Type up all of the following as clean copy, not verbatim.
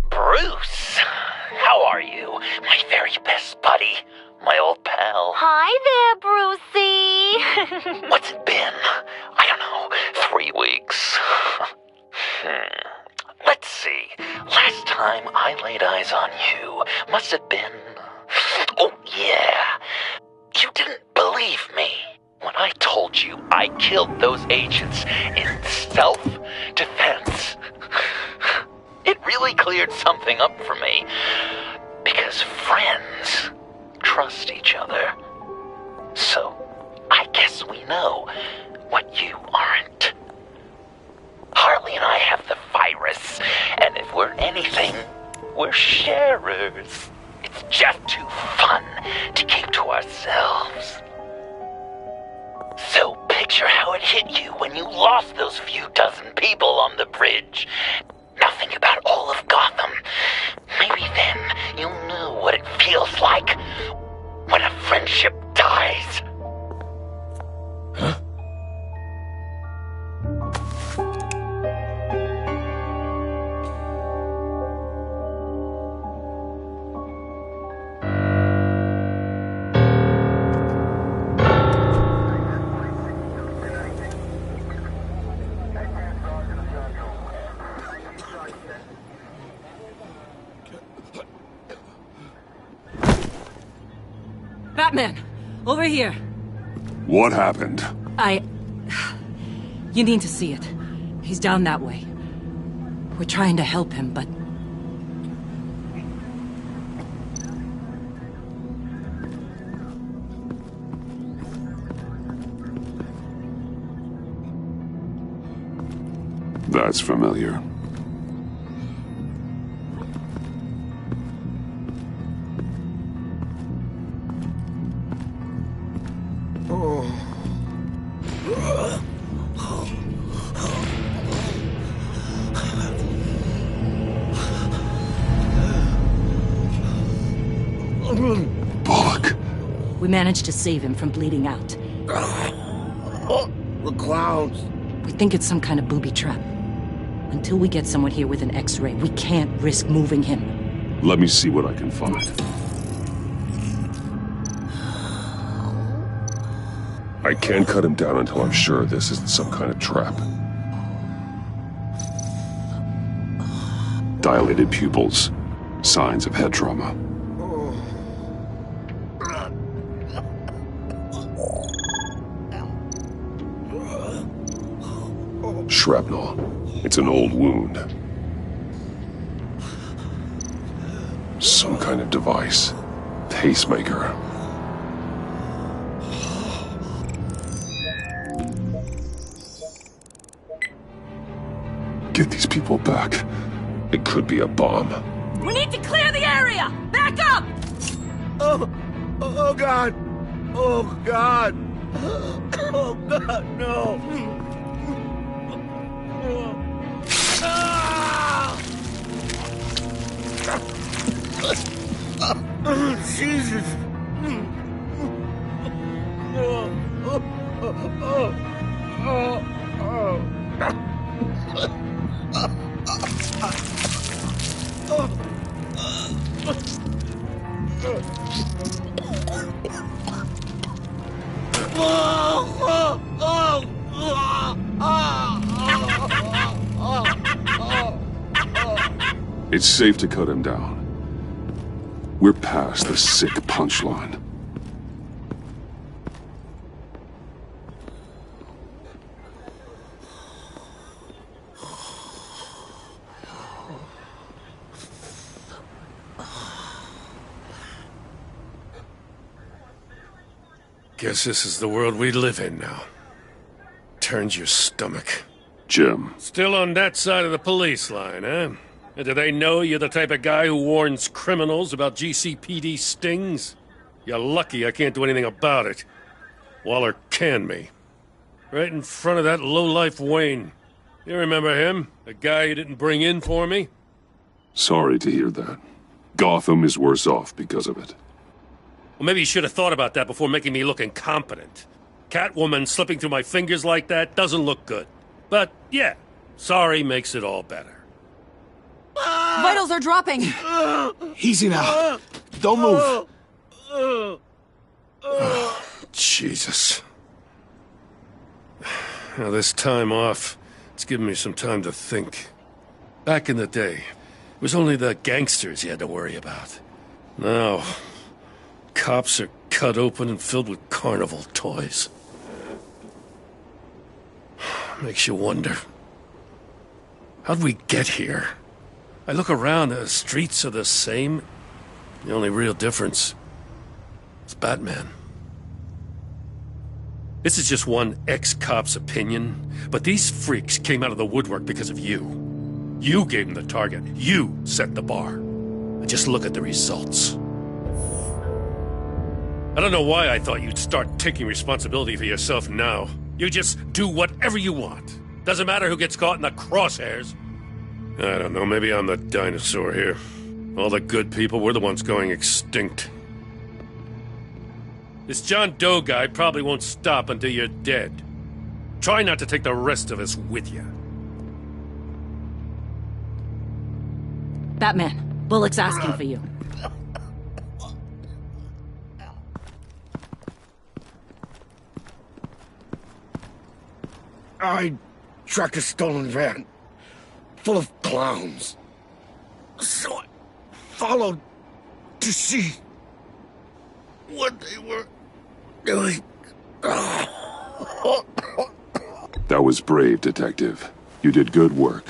Bruce, how are you? My very best buddy, my old pal. Hi there, Brucey. What's it been? I don't know, 3 weeks. Let's see. Last time I laid eyes on you must have been... Oh, yeah. You didn't believe me when I told you I killed those agents in self-defense. It really cleared something up for me, because friends trust each other. So, I guess we know what you aren't. Harley and I have the virus, and if we're anything, we're sharers. It's just too fun to keep to ourselves. So picture how it hit you when you lost those few dozen people on the bridge. Nothing about all of Gotham. Maybe then you'll know what it feels like when a friendship dies. Huh? Batman! Over here! What happened? You need to see it. He's down that way. We're trying to help him, but... That's familiar. We managed to save him from bleeding out. The clouds. We think it's some kind of booby trap. Until we get someone here with an X-ray, we can't risk moving him. Let me see what I can find. I can't cut him down until I'm sure this isn't some kind of trap. Dilated pupils. Signs of head trauma. Shrapnel. It's an old wound. Some kind of device. Pacemaker. Get these people back. It could be a bomb. We need to clear the area! Back up! Oh God! Oh God! Oh God, no! Jesus! It's safe to cut him down. We're past the sick punchline. Guess this is the world we live in now. Turns your stomach. Jim. Still on that side of the police line, eh? And do they know you're the type of guy who warns criminals about GCPD stings? You're lucky I can't do anything about it. Waller canned me. Right in front of that lowlife Wayne. You remember him? The guy you didn't bring in for me? Sorry to hear that. Gotham is worse off because of it. Well, maybe you should have thought about that before making me look incompetent. Catwoman slipping through my fingers like that doesn't look good. But, yeah, sorry makes it all better. Vitals are dropping! Easy now. Don't move. Jesus. Now, this time off, it's given me some time to think. Back in the day, it was only the gangsters you had to worry about. Now, cops are cut open and filled with carnival toys. Makes you wonder. How'd we get here? I look around, the streets are the same. The only real difference is Batman. This is just one ex-cop's opinion, but these freaks came out of the woodwork because of you. You gave them the target. You set the bar. And just look at the results. I don't know why I thought you'd start taking responsibility for yourself now. You just do whatever you want. Doesn't matter who gets caught in the crosshairs. I don't know, maybe I'm the dinosaur here. All the good people, we're the ones going extinct. This John Doe guy probably won't stop until you're dead. Try not to take the rest of us with you. Batman, Bullock's asking for you. I tracked a stolen van full of clowns. So I followed to see what they were doing. That was brave, Detective. You did good work.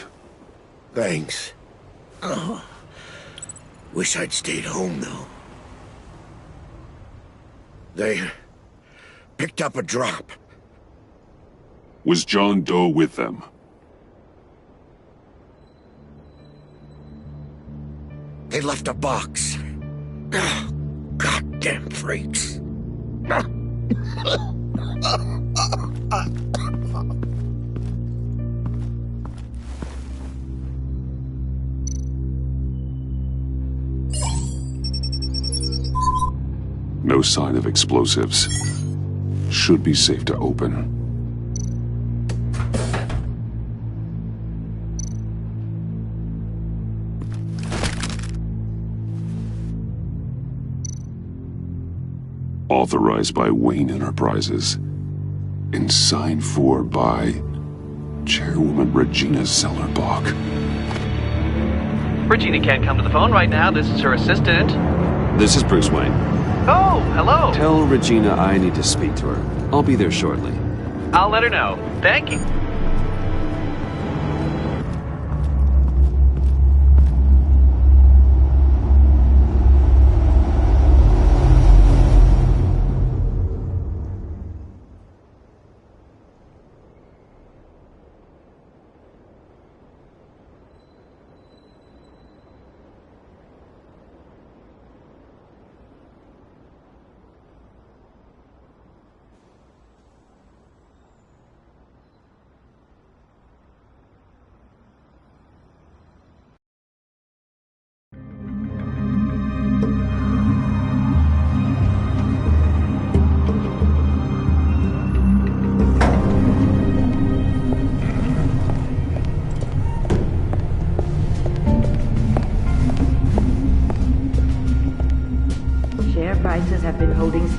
Thanks. Wish I'd stayed home, though. They picked up a drop. Was John Doe with them? They left a box. Goddamn freaks. No sign of explosives. Should be safe to open. Authorized by Wayne Enterprises. And signed for by Chairwoman Regina Zellerbach. Regina can't come to the phone right now. This is her assistant. This is Bruce Wayne. Oh, hello. Tell Regina I need to speak to her. I'll be there shortly. I'll let her know. Thank you.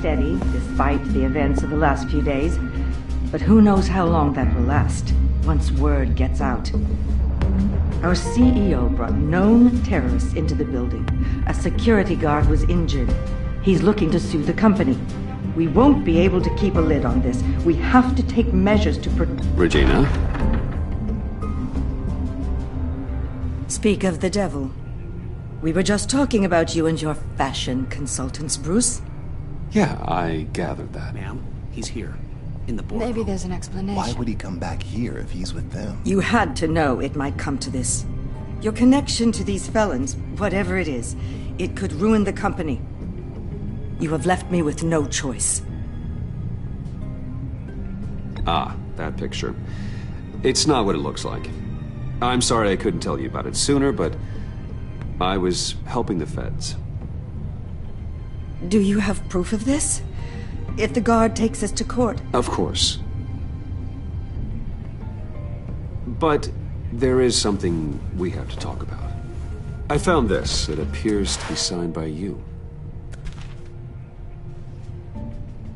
steady, despite the events of the last few days. But who knows how long that will last, once word gets out. Our CEO brought known terrorists into the building. A security guard was injured. He's looking to sue the company. We won't be able to keep a lid on this. We have to take measures to Regina? Speak of the devil. We were just talking about you and your fashion consultants, Bruce. Yeah, I gathered that. Ma'am, he's here. In the boardroom. Maybe there's an explanation. Why would he come back here if he's with them? You had to know it might come to this. Your connection to these felons, whatever it is, it could ruin the company. You have left me with no choice. Ah, that picture. It's not what it looks like. I'm sorry I couldn't tell you about it sooner, but I was helping the feds. Do you have proof of this? If the guard takes us to court? Of course. But there is something we have to talk about. I found this. It appears to be signed by you.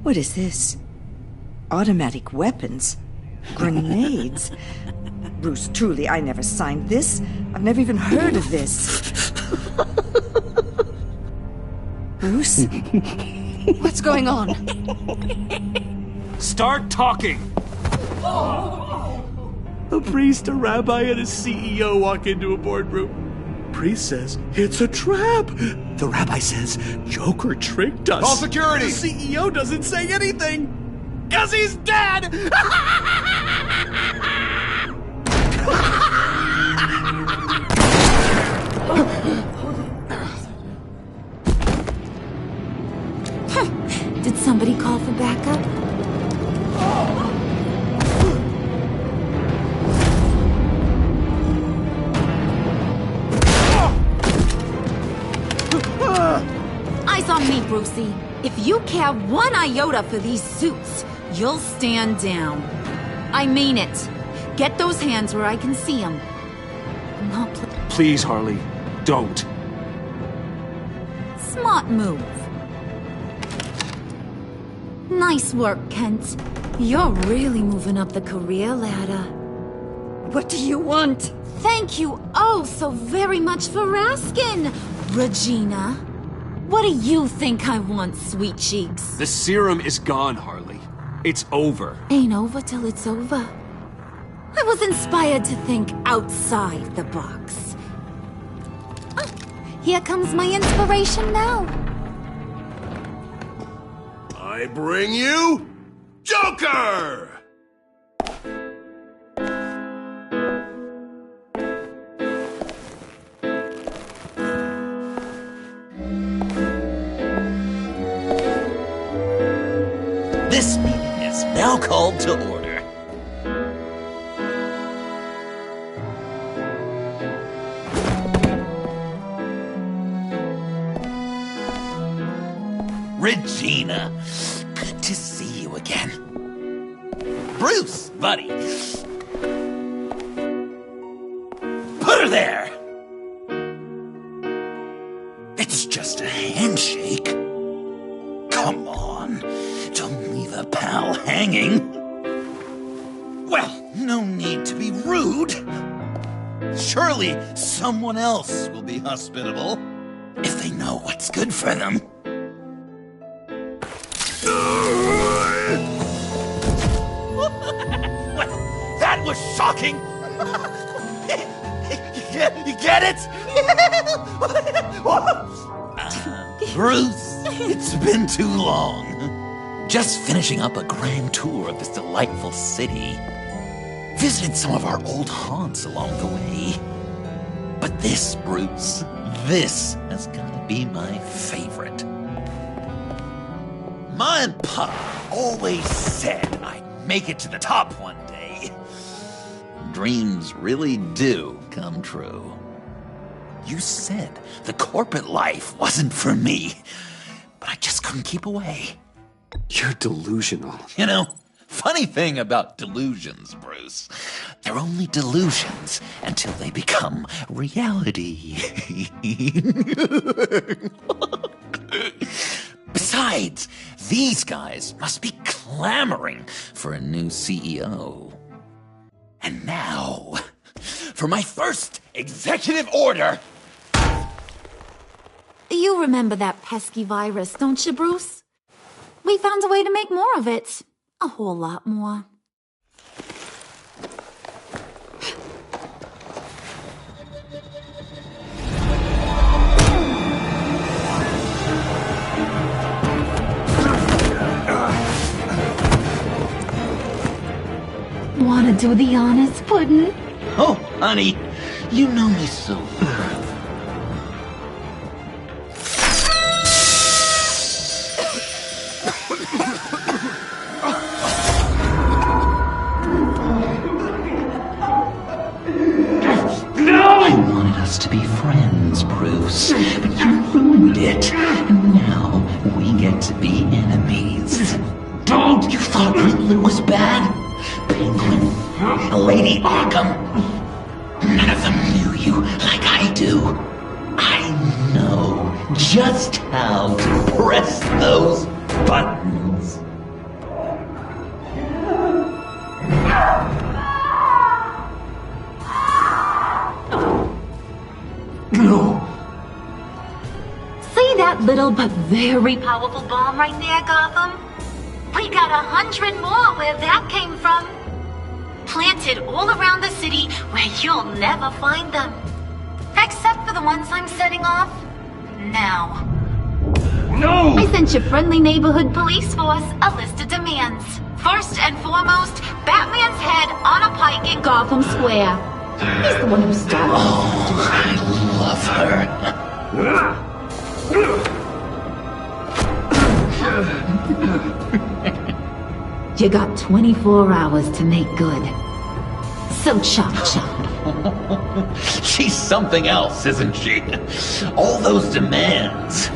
What is this? Automatic weapons? Grenades? Bruce, truly, I never signed this. I've never even heard of this. Bruce? What's going on? Start talking! A priest, a rabbi, and a CEO walk into a boardroom. Priest says, it's a trap. The rabbi says, Joker tricked us. Call security! The CEO doesn't say anything, 'cause he's dead! Did somebody call for backup? Eyes on me, Brucey. If you care one iota for these suits, you'll stand down. I mean it. Get those hands where I can see them. No, Please, Harley, don't. Smart move. Nice work, Kent. You're really moving up the career ladder. What do you want? Thank you oh so very much for asking, Regina. What do you think I want, sweet cheeks? The serum is gone, Harley. It's over. Ain't over till it's over. I was inspired to think outside the box. Oh, here comes my inspiration now. I bring you Joker! This meeting is now called to order. Regina, good to see you again. Bruce, buddy. Put her there. It's just a handshake. Come on, don't leave a pal hanging. Well, no need to be rude. Surely someone else will be hospitable if they know what's good for them. That was shocking! You get it? Bruce, it's been too long. Just finishing up a grand tour of this delightful city. Visited some of our old haunts along the way. But this, Bruce, this has gotta be my favorite. Ma and Pa always said I'd make it to the top one day. Dreams really do come true. You said the corporate life wasn't for me, but I just couldn't keep away. You're delusional. You know, funny thing about delusions, Bruce. They're only delusions until they become reality. Besides, these guys must be clamoring for a new CEO. And now, for my first executive order. You remember that pesky virus, don't you, Bruce? We found a way to make more of it. A whole lot more. Wanna do the honors, Puddin'? Oh, honey, you know me so well. I wanted us to be friends, Bruce, but you ruined it. And now we get to be enemies. Don't! You thought Riddler was bad? Penguin, Lady Arkham. None of them knew you like I do. I know just how to press those buttons. No. See that little but very powerful bomb right there, Gotham? We got 100 more where that came from. Planted all around the city where you'll never find them. Except for the ones I'm setting off now. No! I sent your friendly neighborhood police force a list of demands. First and foremost, Batman's head on a pike in Gotham Square. He's the one who started. Oh, I love her. You got 24 hours to make good. So chop chop. She's something else, isn't she? All those demands.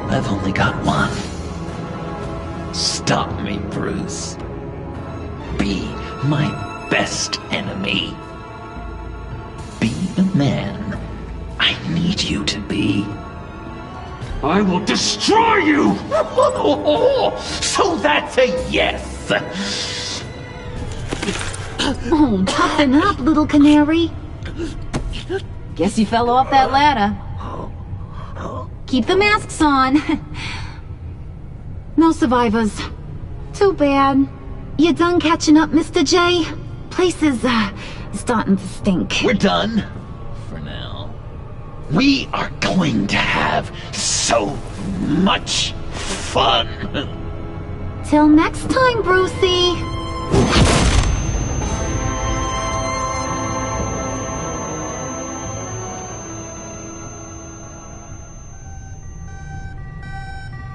I've only got one. Stop me, Bruce. Be my best enemy. Be the man I need you to be. I will destroy you! So that's a yes! Oh, toughen up, little canary. Guess you fell off that ladder. Keep the masks on. No survivors. Too bad. You done catching up, Mr. J? Place is, starting to stink. We're done. For now. We are going to have so much fun. Till next time, Brucey.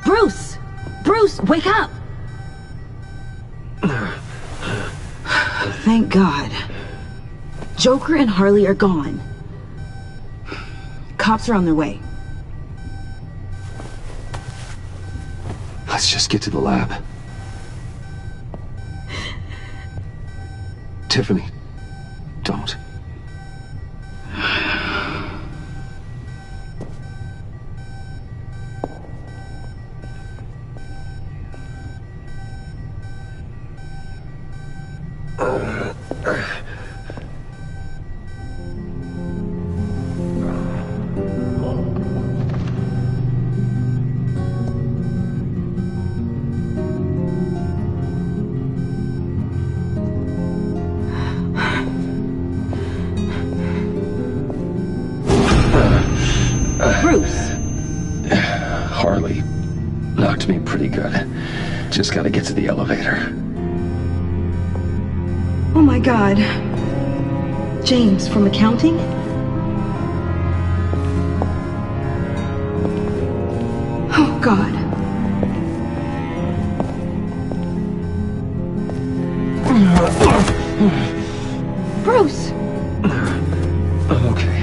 Bruce! Bruce, wake up! Thank God. Joker and Harley are gone. Cops are on their way. Let's just get to the lab. Tiffany, don't. Bruce! Harley knocked me pretty good. Just gotta get to the elevator. Oh my God. James, from accounting? Oh God. Bruce! I'm okay.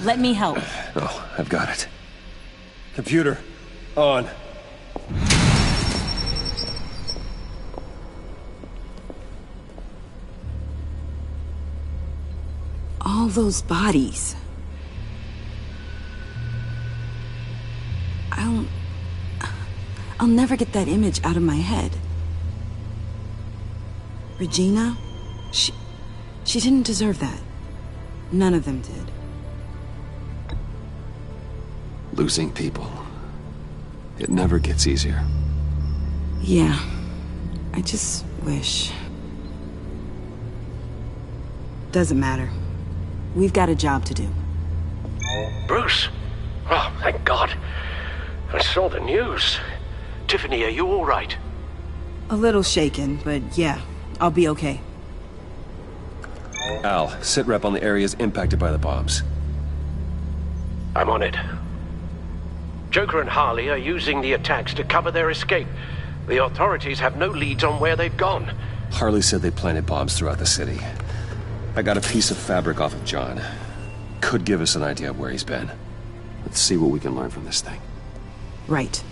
Let me help. Oh, I've got it. Computer, on. All those bodies. I'll never get that image out of my head. Regina? She didn't deserve that. None of them did. Losing people. It never gets easier. Yeah. I just wish. Doesn't matter. We've got a job to do. Bruce? Oh, thank God. I saw the news. Tiffany, are you all right? A little shaken, but yeah, I'll be okay. Al, sit rep on the areas impacted by the bombs. I'm on it. Joker and Harley are using the attacks to cover their escape. The authorities have no leads on where they've gone. Harley said they planted bombs throughout the city. I got a piece of fabric off of John. Could give us an idea of where he's been. Let's see what we can learn from this thing. Right.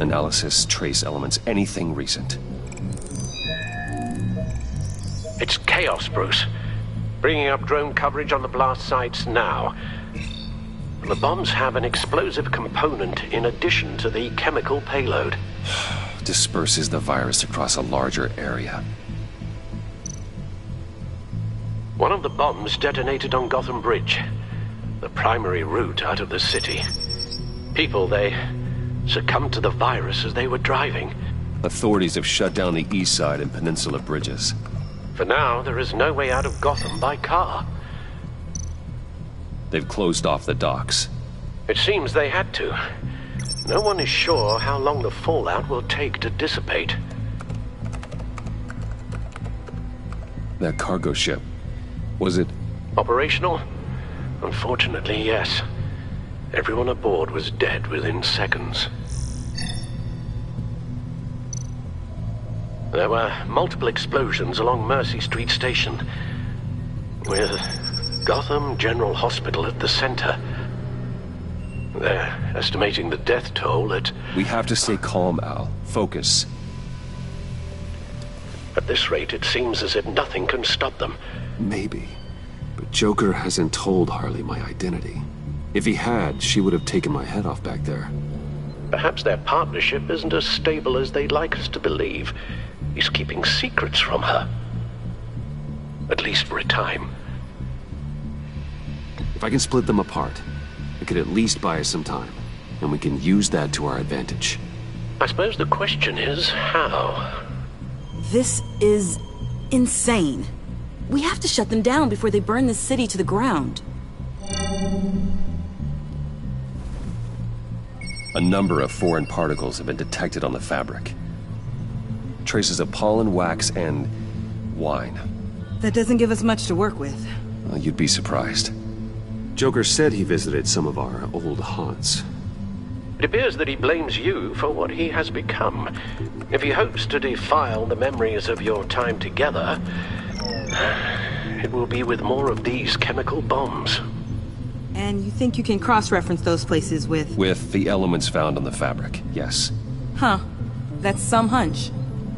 Analysis, trace elements, anything recent. It's chaos, Bruce. Bringing up drone coverage on the blast sites now. The bombs have an explosive component in addition to the chemical payload. Disperses the virus across a larger area. One of the bombs detonated on Gotham Bridge, the primary route out of the city. People, they succumbed to the virus as they were driving. Authorities have shut down the east side and peninsula bridges. For now, there is no way out of Gotham by car. They've closed off the docks. It seems they had to. No one is sure how long the fallout will take to dissipate. That cargo ship, was it operational? Unfortunately, yes. Everyone aboard was dead within seconds. There were multiple explosions along Mercy Street Station, with Gotham General Hospital at the center. They're estimating the death toll at... We have to stay calm, Al. Focus. At this rate, it seems as if nothing can stop them. Maybe. But Joker hasn't told Harley my identity. If he had, she would have taken my head off back there. Perhaps their partnership isn't as stable as they'd like us to believe. He's keeping secrets from her. At least for a time. If I can split them apart, it could at least buy us some time. And we can use that to our advantage. I suppose the question is, how? This is insane. We have to shut them down before they burn this city to the ground. A number of foreign particles have been detected on the fabric. Traces of pollen, wax, and wine. That doesn't give us much to work with. Well, you'd be surprised. Joker said he visited some of our old haunts. It appears that he blames you for what he has become. If he hopes to defile the memories of your time together, it will be with more of these chemical bombs. And you think you can cross-reference those places with... With the elements found on the fabric, yes. Huh. That's some hunch.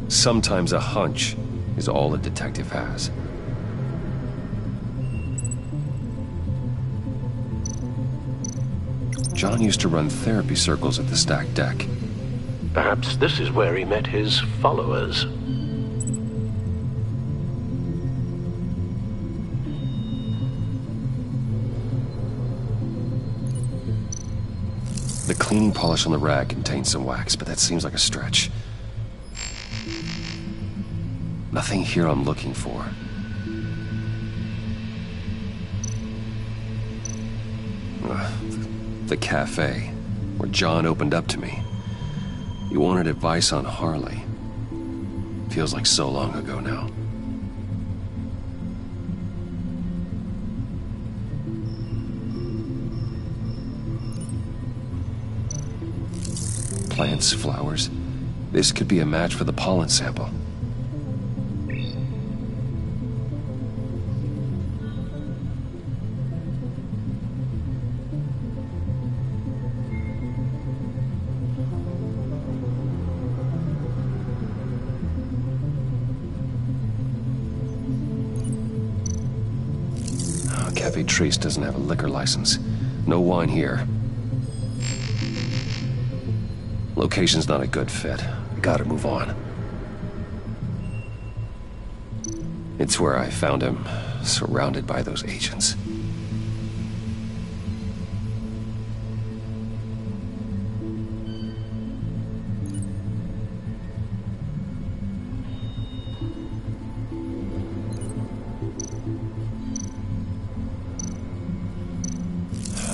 Sometimes a hunch is all a detective has. John used to run therapy circles at the stacked deck. Perhaps this is where he met his followers. The cleaning polish on the rag contains some wax, but that seems like a stretch. Nothing here I'm looking for. The cafe, where John opened up to me. He wanted advice on Harley. Feels like so long ago now. plants, flowers. This could be a match for the pollen sample. Cafe Trace doesn't have a liquor license. No wine here. Location's not a good fit. I gotta move on. It's where I found him, surrounded by those agents.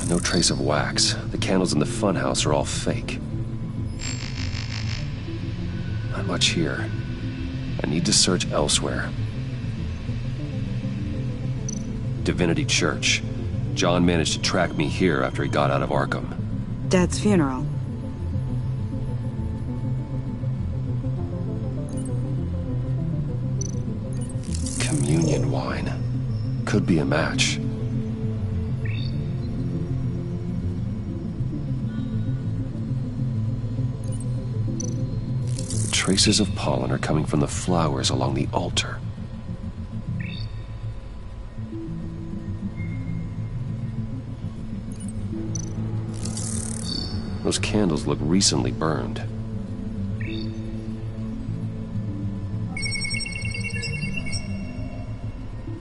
No trace of wax. The candles in the funhouse are all fake. Not much here. I need to search elsewhere. Divinity Church. John managed to track me here after he got out of Arkham. Dad's funeral. Communion wine. Could be a match. Traces of pollen are coming from the flowers along the altar. Those candles look recently burned.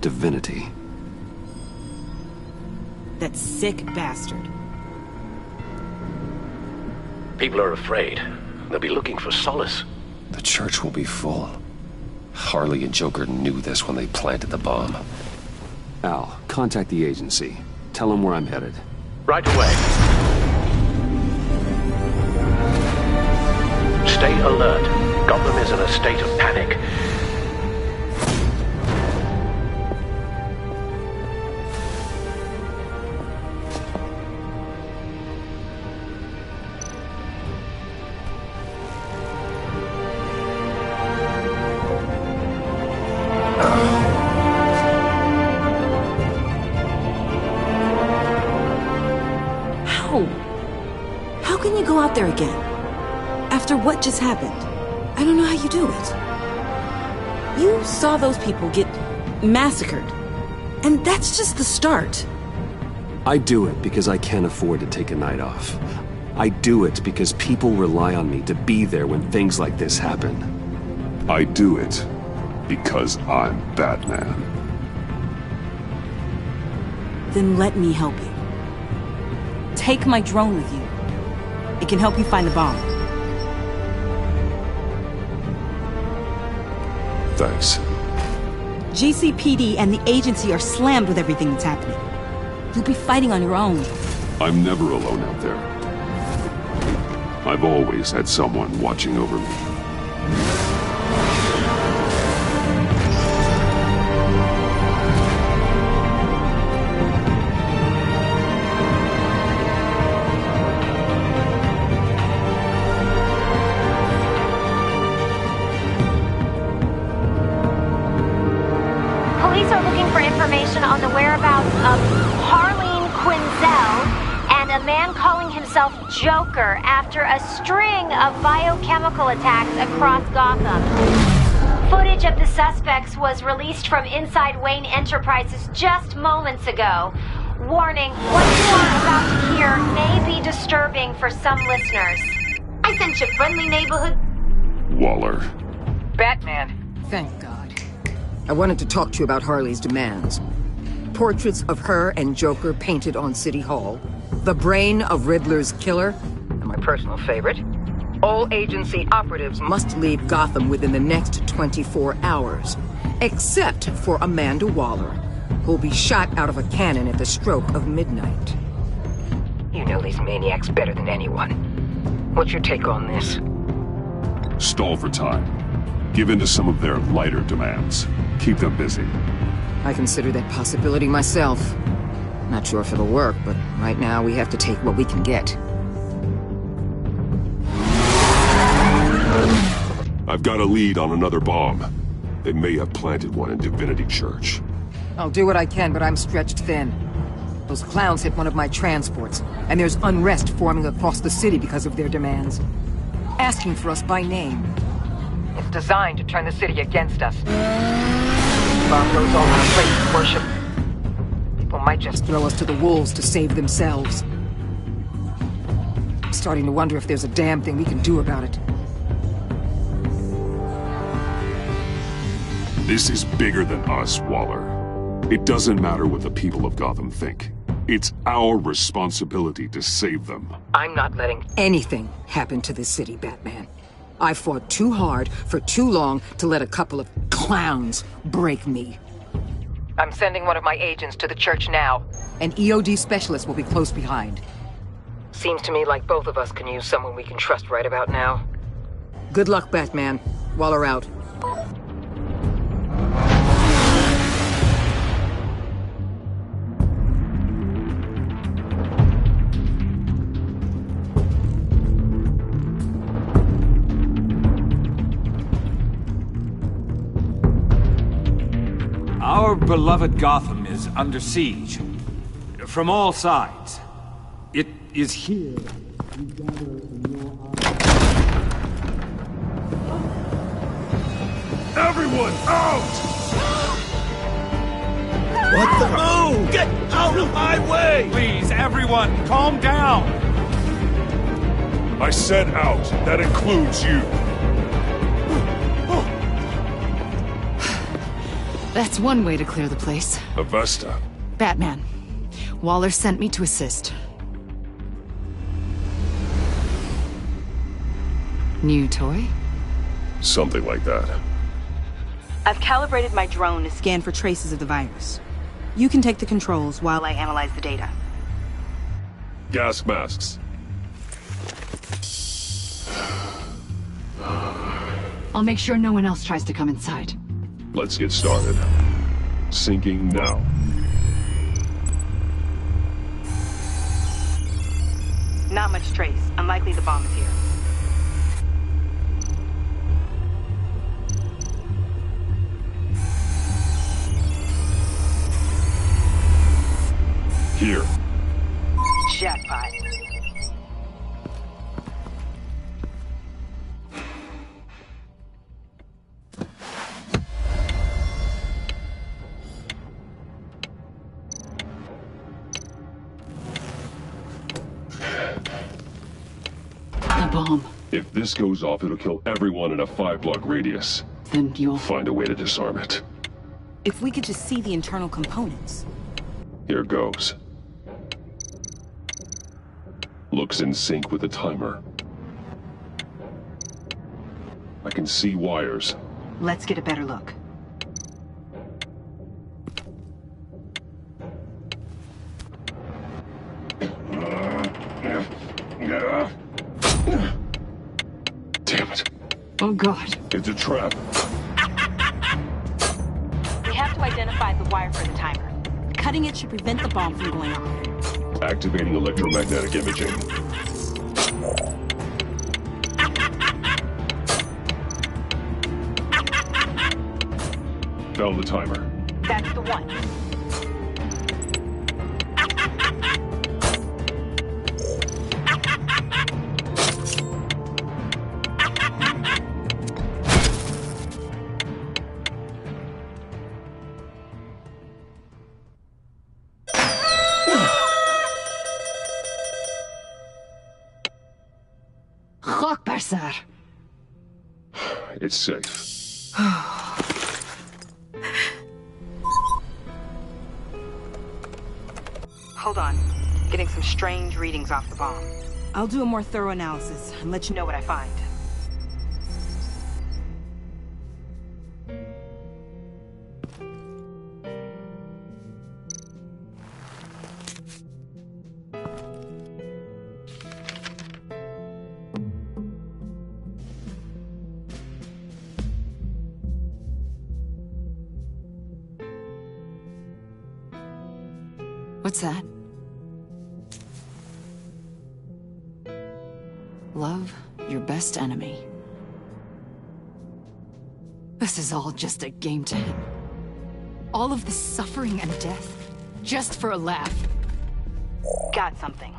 Divinity. That sick bastard. People are afraid. They'll be looking for solace. The church will be full. Harley and Joker knew this when they planted the bomb. Al, contact the agency. Tell them where I'm headed. Right away. Stay alert. Gotham is in a state of panic. How can you go out there again? After what just happened? I don't know how you do it. You saw those people get massacred. And that's just the start. I do it because I can't afford to take a night off. I do it because people rely on me to be there when things like this happen. I do it because I'm Batman. Then let me help you. Take my drone with you. It can help you find the bomb. Thanks. GCPD and the agency are slammed with everything that's happening. You'll be fighting on your own. I'm never alone out there. I've always had someone watching over me. On the whereabouts of Harleen Quinzel and a man calling himself Joker after a string of biochemical attacks across Gotham. Footage of the suspects was released from inside Wayne Enterprises just moments ago. Warning, what you are about to hear may be disturbing for some listeners. I sent you friendly neighborhood... Waller. Batman. Thank God. I wanted to talk to you about Harley's demands. Portraits of her and Joker painted on City Hall. The brain of Riddler's killer. And my personal favorite. All agency operatives must leave Gotham within the next 24 hours. Except for Amanda Waller, who'll be shot out of a cannon at the stroke of midnight. You know these maniacs better than anyone. What's your take on this? Stall for time. Give in to some of their lighter demands. Keep them busy. I consider that possibility myself. Not sure if it'll work, but right now we have to take what we can get. I've got a lead on another bomb. They may have planted one in Divinity Church. I'll do what I can, but I'm stretched thin. Those clowns hit one of my transports, and there's unrest forming across the city because of their demands. Asking for us by name. It's designed to turn the city against us. Bomb goes all over the place of worship. People might just throw us to the wolves to save themselves. I'm starting to wonder if there's a damn thing we can do about it. This is bigger than us, Waller. It doesn't matter what the people of Gotham think. It's our responsibility to save them. I'm not letting anything happen to this city, Batman. I fought too hard for too long to let a couple of clowns break me. I'm sending one of my agents to the church now. An EOD specialist will be close behind. Seems to me like both of us can use someone we can trust right about now. Good luck, Batman. Waller out. Our beloved Gotham is under siege. From all sides. It is here. Everyone out! What the? Oh! Get out of my way! Please, everyone, calm down! I said out. That includes you. That's one way to clear the place. Avesta. Batman. Waller sent me to assist. New toy? Something like that. I've calibrated my drone to scan for traces of the virus. You can take the controls while I analyze the data. Gas masks. I'll make sure no one else tries to come inside. Let's get started. Syncing now. Not much trace. Unlikely the bomb is here. Here. Jackpot. Bomb. If this goes off, it'll kill everyone in a 5-block radius. Then you'll find a way to disarm it. If we could just see the internal components. Here goes. Looks in sync with the timer. I can see wires. Let's get a better look. Damn it. Oh, God. It's a trap. We have to identify the wire for the timer. Cutting it should prevent the bomb from going off. Activating electromagnetic imaging. Found the timer. That's the one. It's safe. Hold on. Getting some strange readings off the bomb. I'll do a more thorough analysis and let you know what I find. What's that? Love your best enemy. This is all just a game to him. All of this suffering and death, just for a laugh. Got something.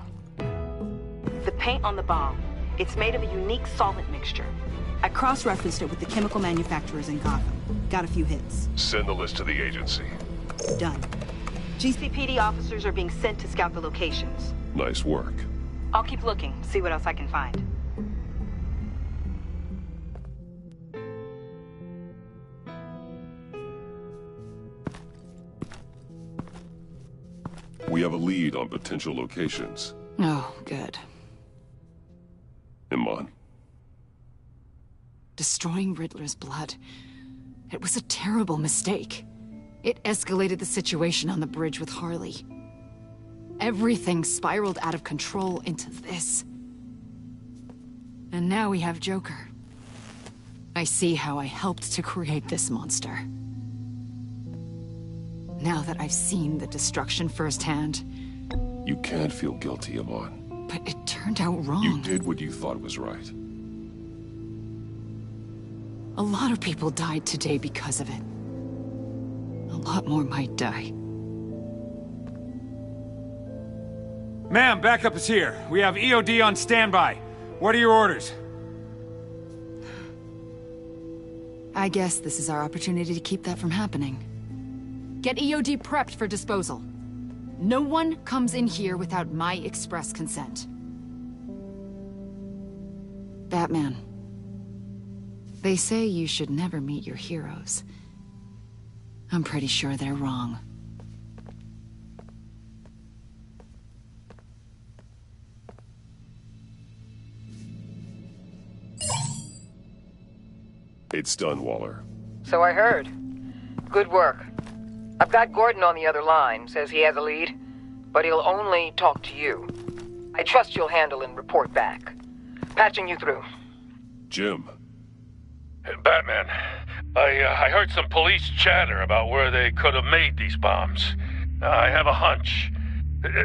The paint on the bomb, it's made of a unique solvent mixture. I cross-referenced it with the chemical manufacturers in Gotham. Got a few hits. Send the list to the agency. Done. GCPD officers are being sent to scout the locations. Nice work. I'll keep looking, see what else I can find. We have a lead on potential locations. Oh, good. Iman. Destroying Riddler's blood. It was a terrible mistake. It escalated the situation on the bridge with Harley. Everything spiraled out of control into this. And now we have Joker. I see how I helped to create this monster. Now that I've seen the destruction firsthand... You can't feel guilty, Iman. But it turned out wrong. You did what you thought was right. A lot of people died today because of it. A lot more might die. Ma'am, backup is here. We have EOD on standby. What are your orders? I guess this is our opportunity to keep that from happening. Get EOD prepped for disposal. No one comes in here without my express consent. Batman. They say you should never meet your heroes. I'm pretty sure they're wrong. It's done, Waller. So I heard. Good work. I've got Gordon on the other line, says he has a lead, but he'll only talk to you. I trust you'll handle and report back. Patching you through. Jim. Batman, I heard some police chatter about where they could have made these bombs. I have a hunch.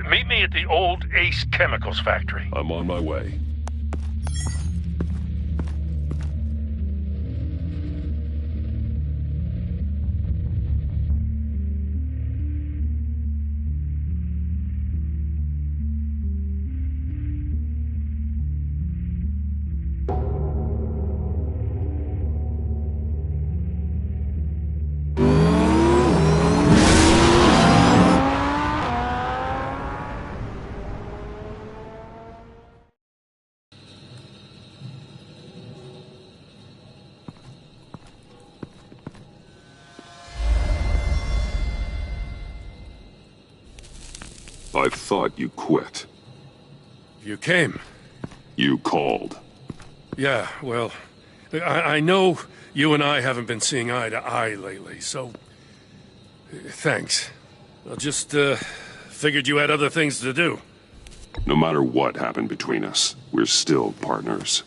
Meet me at the old Ace Chemicals factory. I'm on my way. I thought you quit. You came. You called. Yeah, well, I know you and I haven't been seeing eye to eye lately, so... thanks. I just, figured you had other things to do. No matter what happened between us, we're still partners.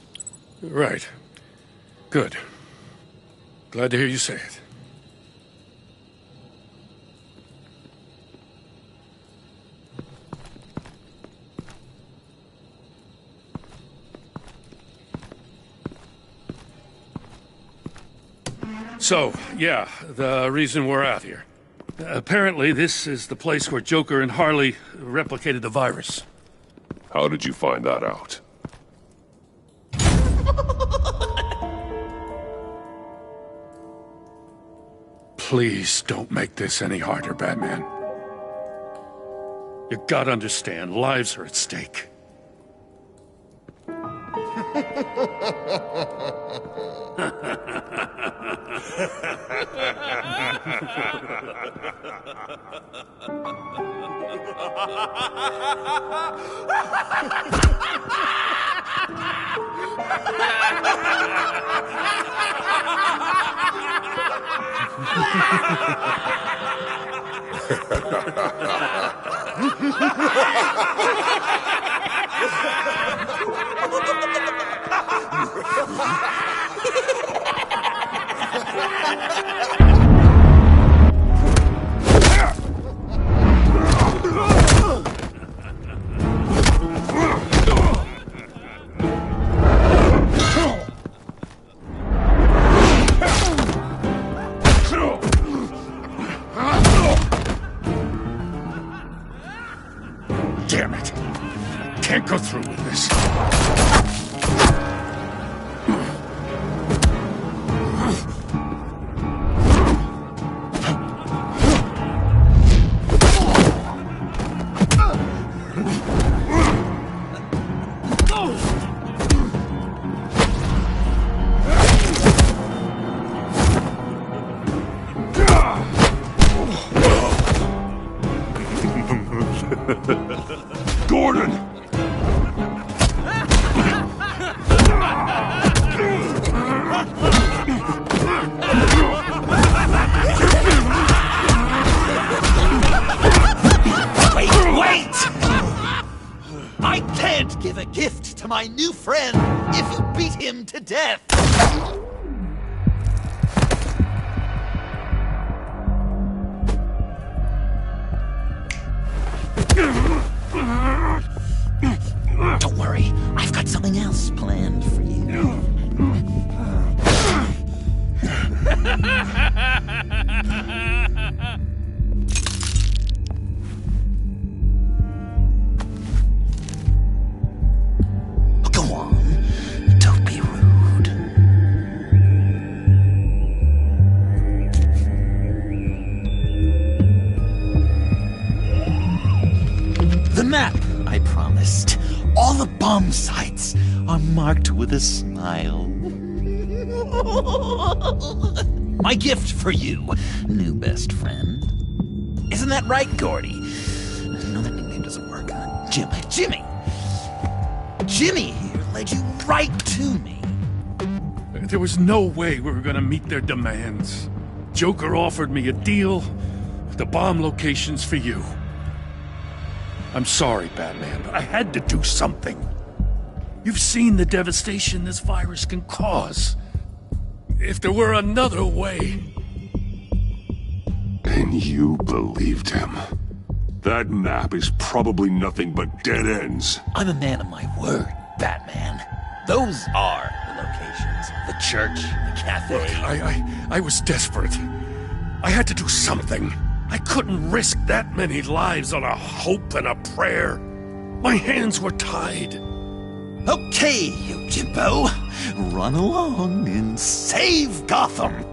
Right. Good. Glad to hear you say it. So, yeah, the reason we're out here. Apparently, this is the place where Joker and Harley replicated the virus. How did you find that out? Please don't make this any harder, Batman. You gotta understand, lives are at stake. Damn it. Can't go through with this. Gordon! Wait! I can't give a gift to my new friend if you beat him to death! Don't worry, I've got something else planned for you. Go on, don't be rude. The map I promised. All the bomb sites are marked with a smile. My gift for you, new best friend. Isn't that right, Gordy? No, that nickname doesn't work. Jimmy. Jimmy here led you right to me. There was no way we were gonna meet their demands. Joker offered me a deal, the bomb locations for you. I'm sorry, Batman, but I had to do something. You've seen the devastation this virus can cause. If there were another way... And you believed him. That map is probably nothing but dead ends. I'm a man of my word, Batman. Those are the locations. The church, the cafe. Look, I was desperate. I had to do something. I couldn't risk that many lives on a hope and a prayer. My hands were tied. Okay, you Jimbo. Run along and save Gotham.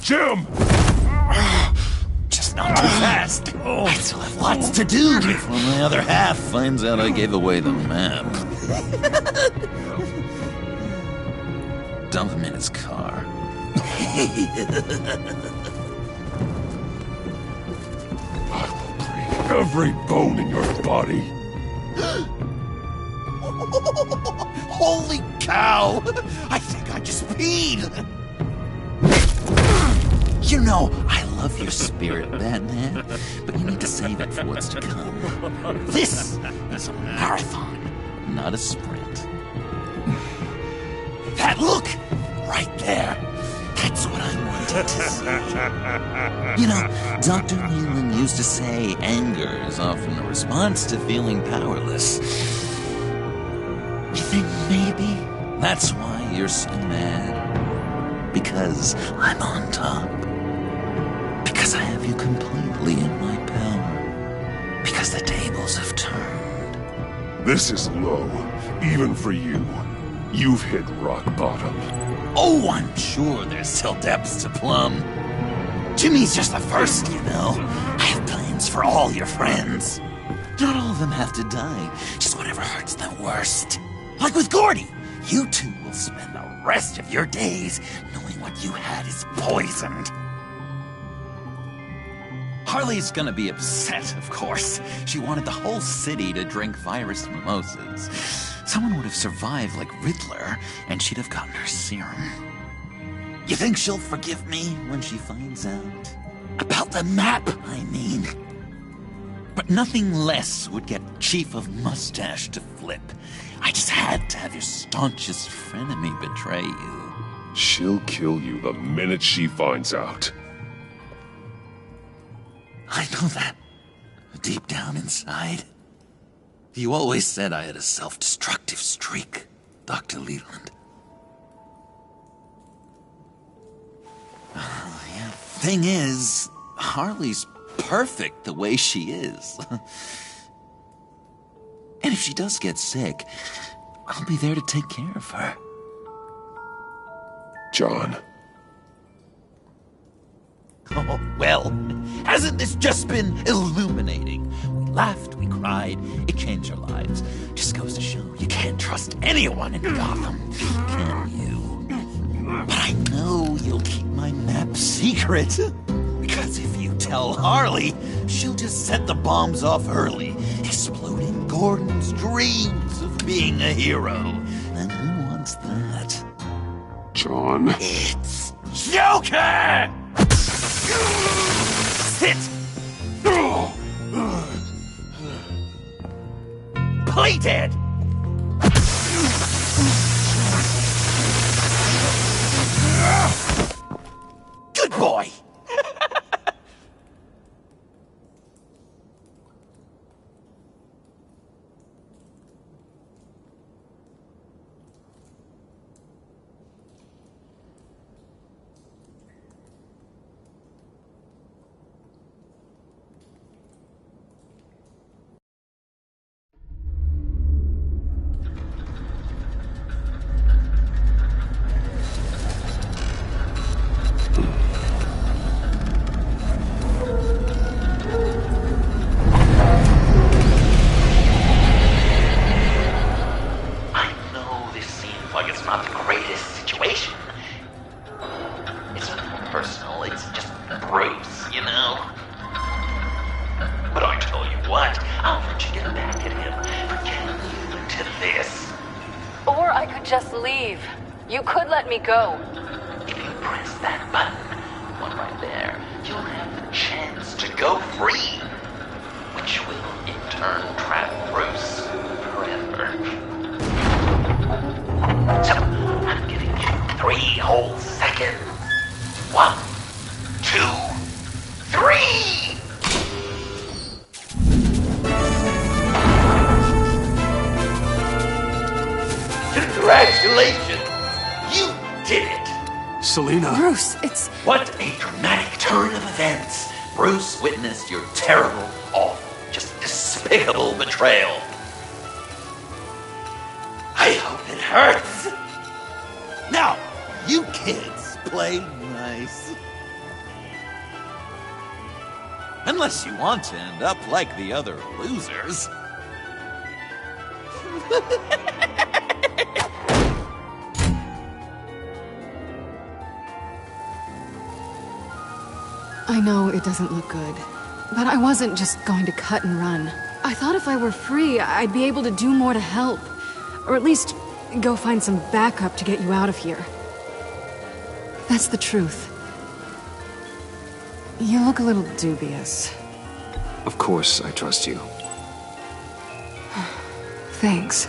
Jim! Just not too fast. I still have lots to do before my other half finds out I gave away the map. Dump him in his car. I will break every bone in your body. Holy cow! I think I just peed! You know, I love your spirit, Batman, but you need to save it for what's to come. This is a marathon, not a sprint. That look! Right there! That's what I wanted to see. You know, Dr. Leland used to say anger is often a response to feeling powerless. You think maybe that's why you're so mad? Because I'm on top. Because I have you completely in my power. Because the tables have turned. This is low, even for you. You've hit rock bottom. Oh, I'm sure there's still depths to plumb. Jimmy's just the first, you know. I have plans for all your friends. Not all of them have to die, just whatever hurts them worst. Like with Gordy, you two will spend the rest of your days knowing what you had is poisoned. Harley's gonna be upset, of course. She wanted the whole city to drink virus mimosas. Someone would have survived like Riddler, and she'd have gotten her serum. You think she'll forgive me when she finds out? About the map, I mean. But nothing less would get Chief of Mustache to flip. I just had to have your staunchest frenemy betray you. She'll kill you the minute she finds out. I know that. Deep down inside. You always said I had a self-destructive streak, Dr. Leland. Thing is, Harley's perfect the way she is. And if she does get sick, I'll be there to take care of her. John. Oh, well, hasn't this just been illuminating? We laughed, we cried, it changed our lives. Just goes to show you can't trust anyone in Gotham, can you? But I know you'll keep my map secret. Because if you tell Harley, she'll just set the bombs off early, exploding Gordon's dreams of being a hero. And who wants that? John. It's Joker! Sit! Play dead! Good boy! Go. If you press that button, one right there, you'll have the chance to go free, which will in turn trap Bruce forever. So, I'm giving you 3 whole seconds. 1, 2, 3! Congratulations! You did it! Selena. Bruce, it's... What a dramatic turn of events. Bruce witnessed your terrible, awful, just despicable betrayal. I hope it hurts. Now, you kids play nice. Unless you want to end up like the other losers. I know it doesn't look good, but I wasn't just going to cut and run. I thought if I were free, I'd be able to do more to help. Or at least go find some backup to get you out of here. That's the truth. You look a little dubious. Of course, I trust you. Thanks.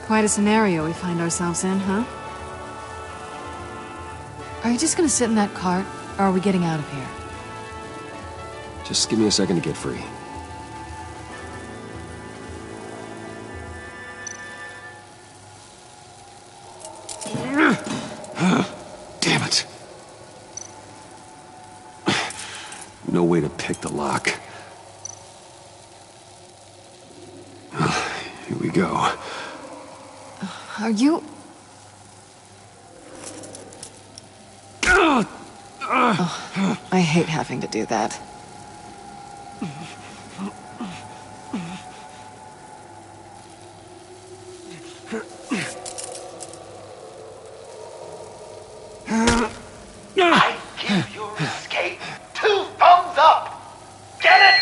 Quite a scenario we find ourselves in, huh? Are you just gonna sit in that cart, or are we getting out of here? Just give me a second to get free. Damn it. No way to pick the lock. Here we go. Are you... Oh, I hate having to do that. I give your escape 2 thumbs up! Get it?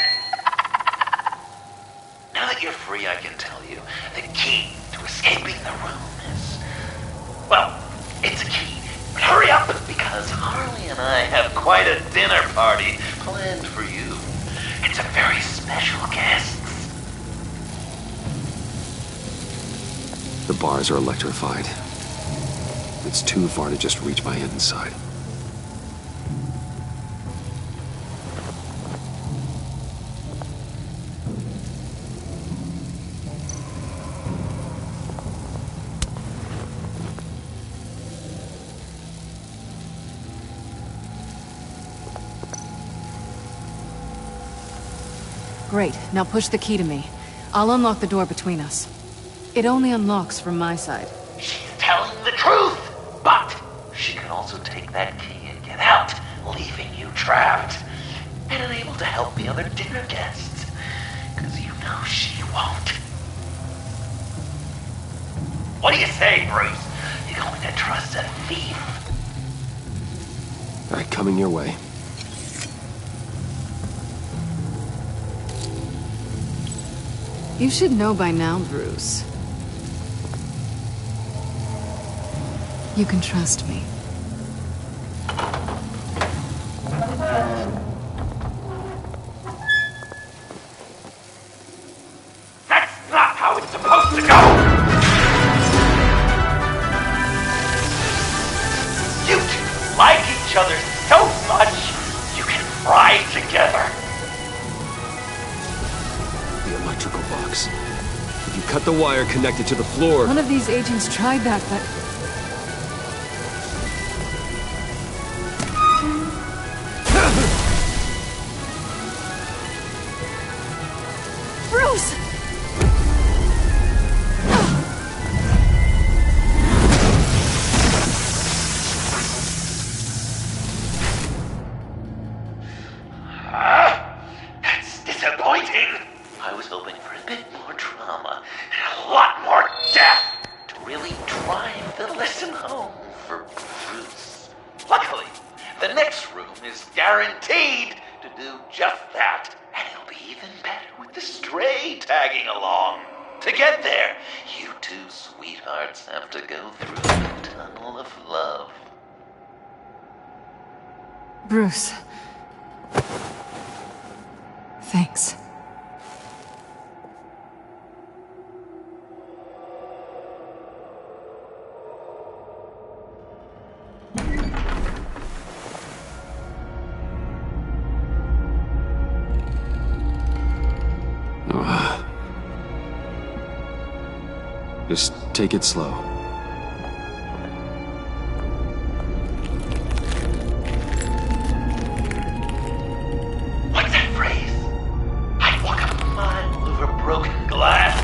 Now that you're free, I can tell you the key to escaping the room is... Well, it's a key. But hurry up, because Harley and I have quite a dinner party planned for you. It's a very special guest. The bars are electrified. It's too far to just reach my end inside. Great. Now push the key to me. I'll unlock the door between us. It only unlocks from my side. She's telling the truth! But she can also take that key and get out, leaving you trapped. And unable to help the other dinner guests. Because you know she won't. What do you say, Bruce? You going to trust a thief? All right, coming your way. You should know by now, Bruce. You can trust me. That's not how it's supposed to go! You two like each other so much, you can fry together. The electrical box. If you cut the wire connected to the floor... One of these agents tried that, but... Bruce! That's disappointing. I was hoping for a bit more drama and a lot more death to really drive the lesson home for Bruce. Luckily, the next room is guaranteed to do just that, and it'll be even better with the stray tagging along. To get there, you two sweethearts have to go through the tunnel of love. Bruce. Thanks. Just take it slow. What's that phrase? I'd walk a mile over broken glass.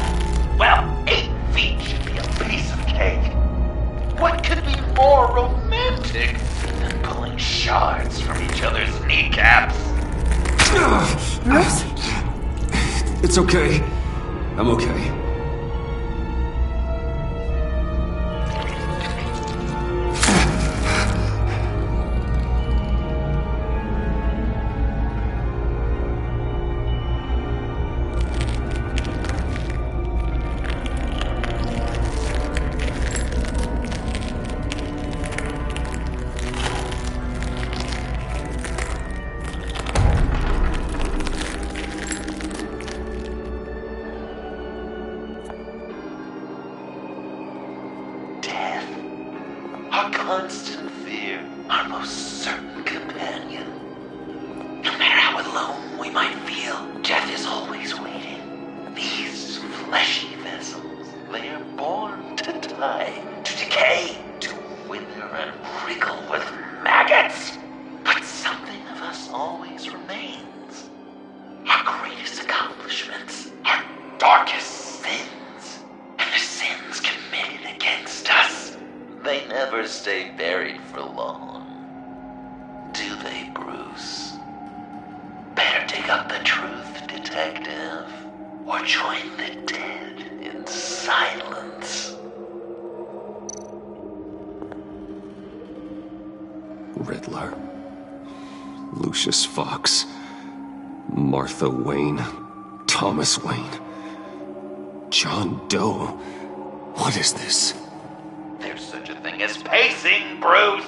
Well, 8 feet should be a piece of cake. What could be more romantic than pulling shards from each other's kneecaps? Bruce? It's okay. I'm okay. Our constant fear, our most certain companion. No matter how alone we might feel, death is always waiting. These fleshy vessels, they are born to die, to decay, to wither and wriggle with maggots. But something of us always remains. Our greatest accomplishments, our darkest sins, and the sins committed against us. They never stay buried for long. Do they, Bruce? Better dig up the truth, detective, or join the dead in silence. Riddler. Lucius Fox. Martha Wayne. Thomas Wayne. John Doe. What is this? There's such a thing as pacing, Bruce!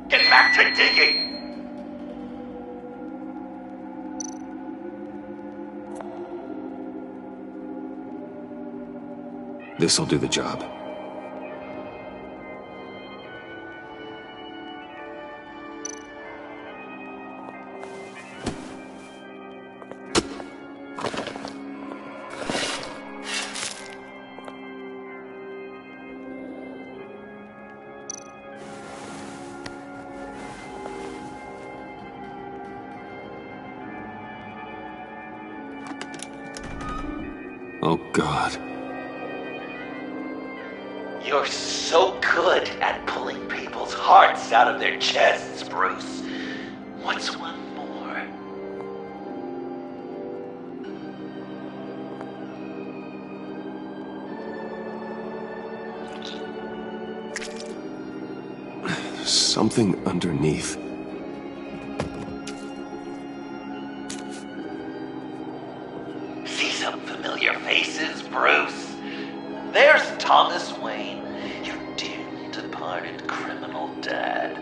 Get back to digging! This'll do the job. Oh, God. You're so good at pulling people's hearts out of their chests, Bruce. What's one more? There's something underneath. See some familiar faces, Bruce? There's Thomas Wayne, your dearly departed criminal dad.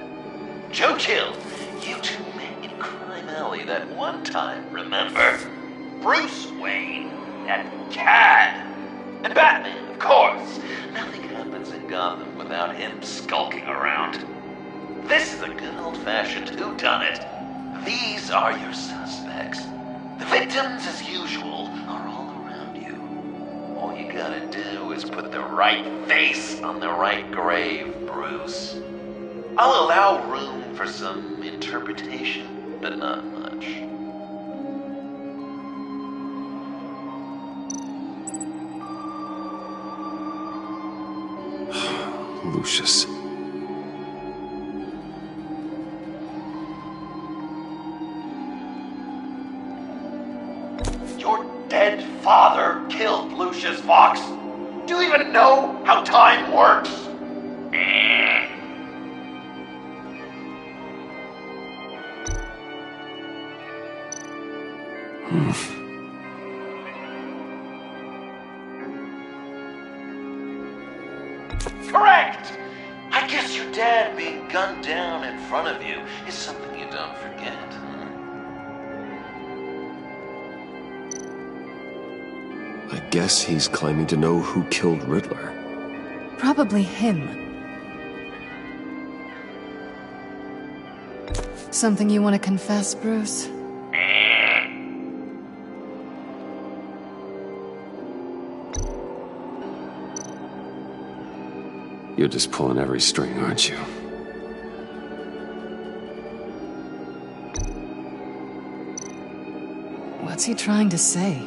Joe Chill, you two met in Crime Alley that one time, remember? Bruce Wayne, that cad. And Batman, of course. Nothing happens in Gotham without him skulking around. This is a good old-fashioned whodunit. These are your suspects. The victims, as usual, are all around you. All you gotta do is put the right face on the right grave, Bruce. I'll allow room for some interpretation, but not much. Lucius. Your dead father killed Lucius Fox. Do you even know how time works? Correct! I guess your dad being gunned down in front of you is something you don't forget. I guess he's claiming to know who killed Riddler. Probably him. Something you want to confess, Bruce? You're just pulling every string, aren't you? What's he trying to say?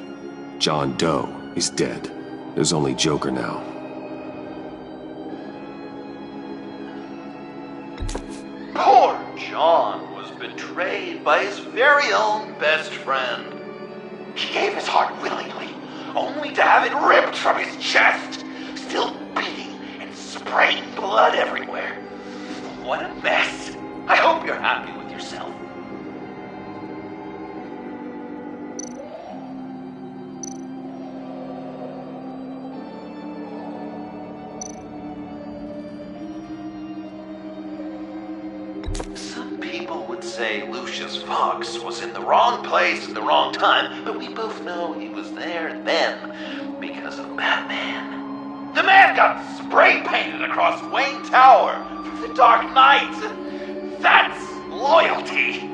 John Doe is dead. There's only Joker now. Poor John was betrayed by his very own best friend. He gave his heart willingly, only to have it ripped from his chest, still beating and spraying blood everywhere. What a mess. I hope you're happy with yourself. Say Lucius Fox was in the wrong place at the wrong time, but we both know he was there then because of Batman. The man got spray painted across Wayne Tower for the Dark Knight. That's loyalty.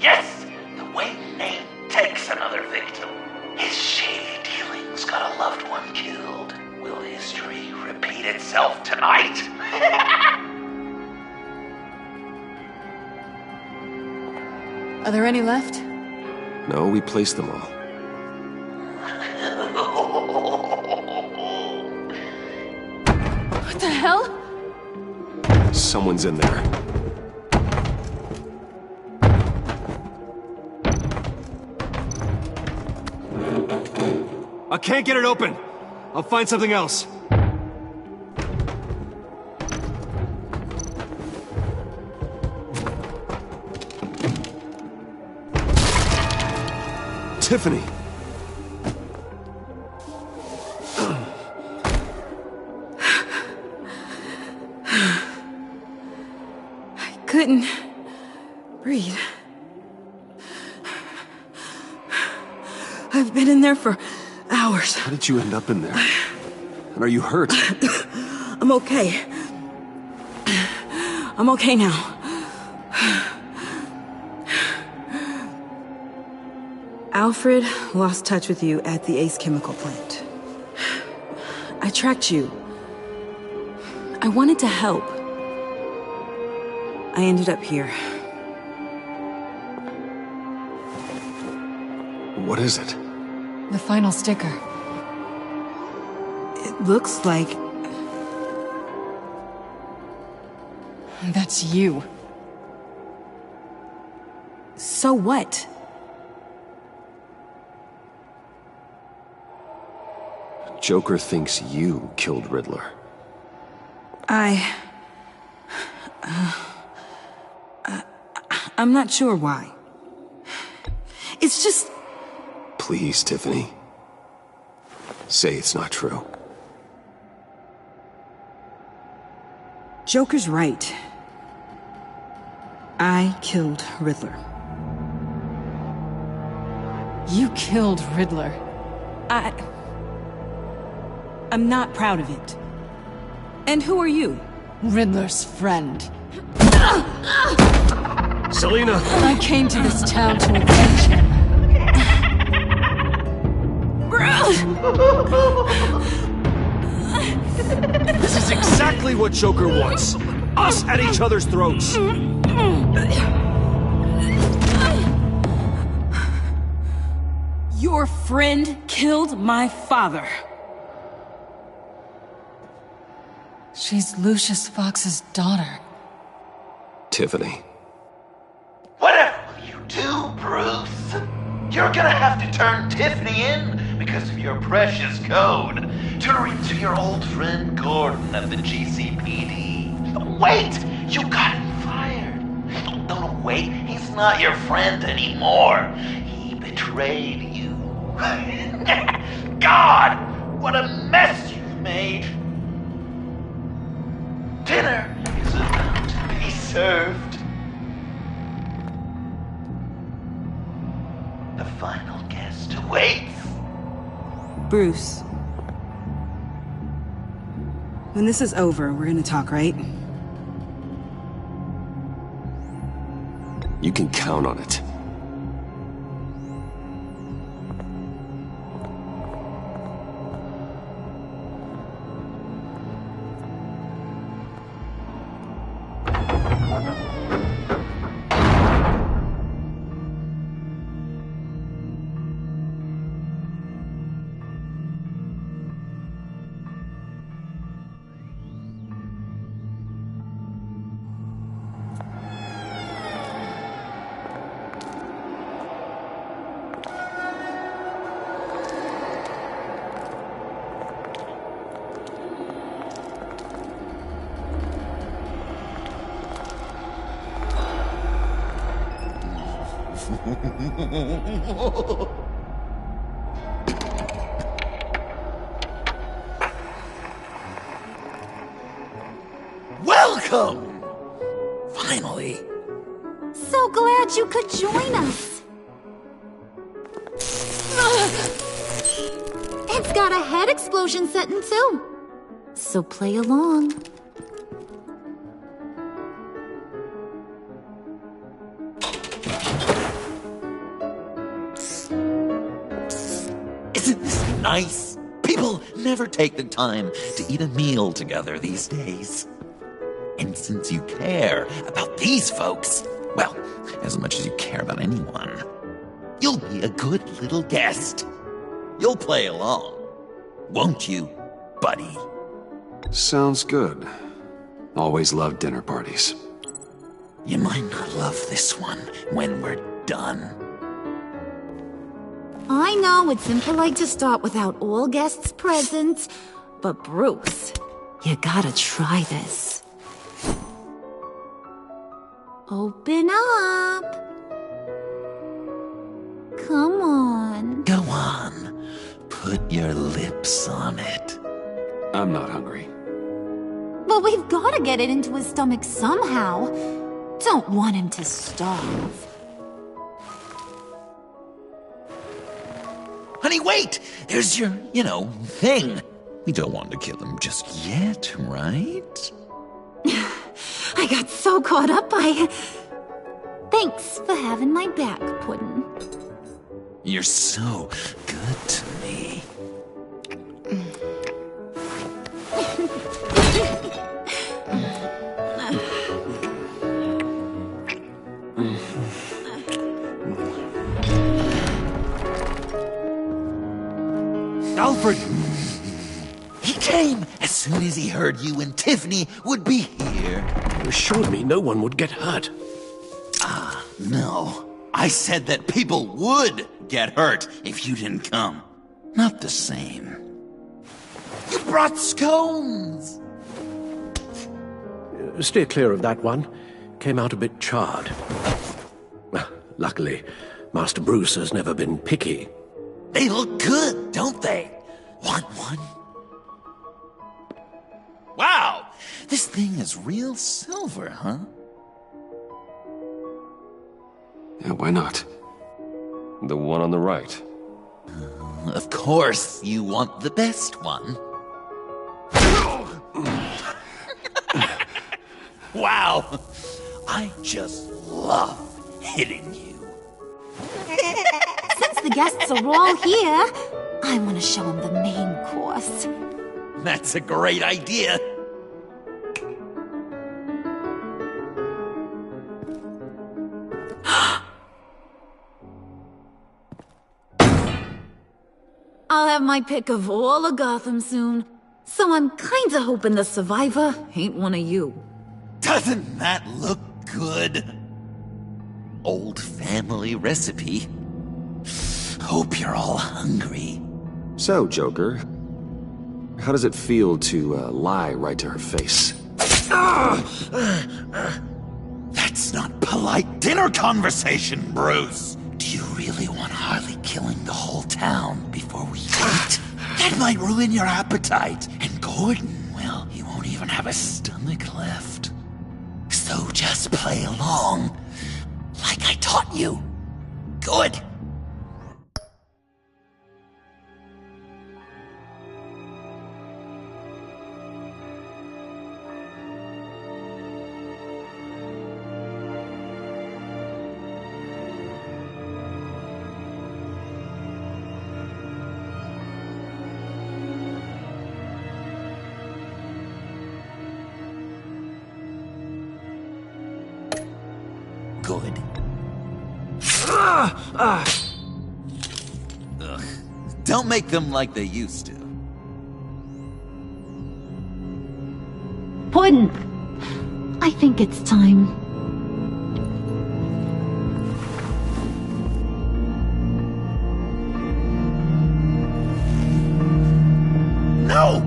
Yes! The Wayne name takes another victim. His shady dealings got a loved one killed. Will history repeat itself tonight? Are there any left? No, we placed them all. What the hell? Someone's in there. I can't get it open. I'll find something else. Tiffany! I couldn't breathe. I've been in there for hours. How did you end up in there? And are you hurt? I'm okay. I'm okay now. Alfred lost touch with you at the Ace Chemical plant. I tracked you. I wanted to help. I ended up here. What is it? The final sticker. It looks like... That's you. So what? Joker thinks you killed Riddler. I'm not sure why. It's just... Please, Tiffany. Say it's not true. Joker's right. I killed Riddler. You killed Riddler. I'm not proud of it. And who are you? Riddler's friend. Selina! I came to this town to avenge him. This is exactly what Joker wants. Us at each other's throats. Your friend killed my father. She's Lucius Fox's daughter. Tiffany. Whatever will you do, Bruce? You're gonna have to turn Tiffany in because of your precious code. To your old friend Gordon at the GCPD. Wait! You got him fired. No, wait. He's not your friend anymore. He betrayed you. God! What a mess you've made. Dinner is about to be served. The final guest awaits. Bruce. When this is over, we're gonna talk, right? You can count on it. Welcome! Finally. So glad you could join us. It's got a head explosion setting too. So play along. Isn't this nice? People never take the time to eat a meal together these days. And since you care about these folks, well, as much as you care about anyone, you'll be a good little guest. You'll play along, won't you, buddy? Sounds good. Always love dinner parties. You might not love this one when we're done. I know it's impolite to start without all guests present, but Bruce, you gotta try this. Open up. Come on. Go on. Put your lips on it. I'm not hungry. But we've gotta get it into his stomach somehow. Don't want him to starve. Honey, wait! There's your, thing. We don't want to kill him just yet, right? I got so caught up by... Thanks for having my back, Puddin'. You're so good to me. Alfred! He came as soon as he heard you and Tiffany would be here. You assured me no one would get hurt. Ah, no. I said that people would get hurt if you didn't come. Not the same. You brought scones! Steer clear of that one. Came out a bit charred. Luckily, Master Bruce has never been picky. They look good, don't they? Want one? Wow! This thing is real silver, huh? Yeah, why not? The one on the right. Of course, you want the best one. Wow! I just love hitting you. Since the guests are all here, I want to show them the main course. That's a great idea. I'll have my pick of all of Gotham soon, so I'm kinda hoping the survivor ain't one of you. Doesn't that look good? Old family recipe. Hope you're all hungry. So, Joker, how does it feel to lie right to her face? That's not polite dinner conversation, Bruce. Do you really want Harley killing the whole town before we eat? That might ruin your appetite. And Gordon, well, he won't even have a stomach left. So just play along, like I taught you. Good. Good. Ugh. Don't make them like they used to. Puddin', I think it's time. No!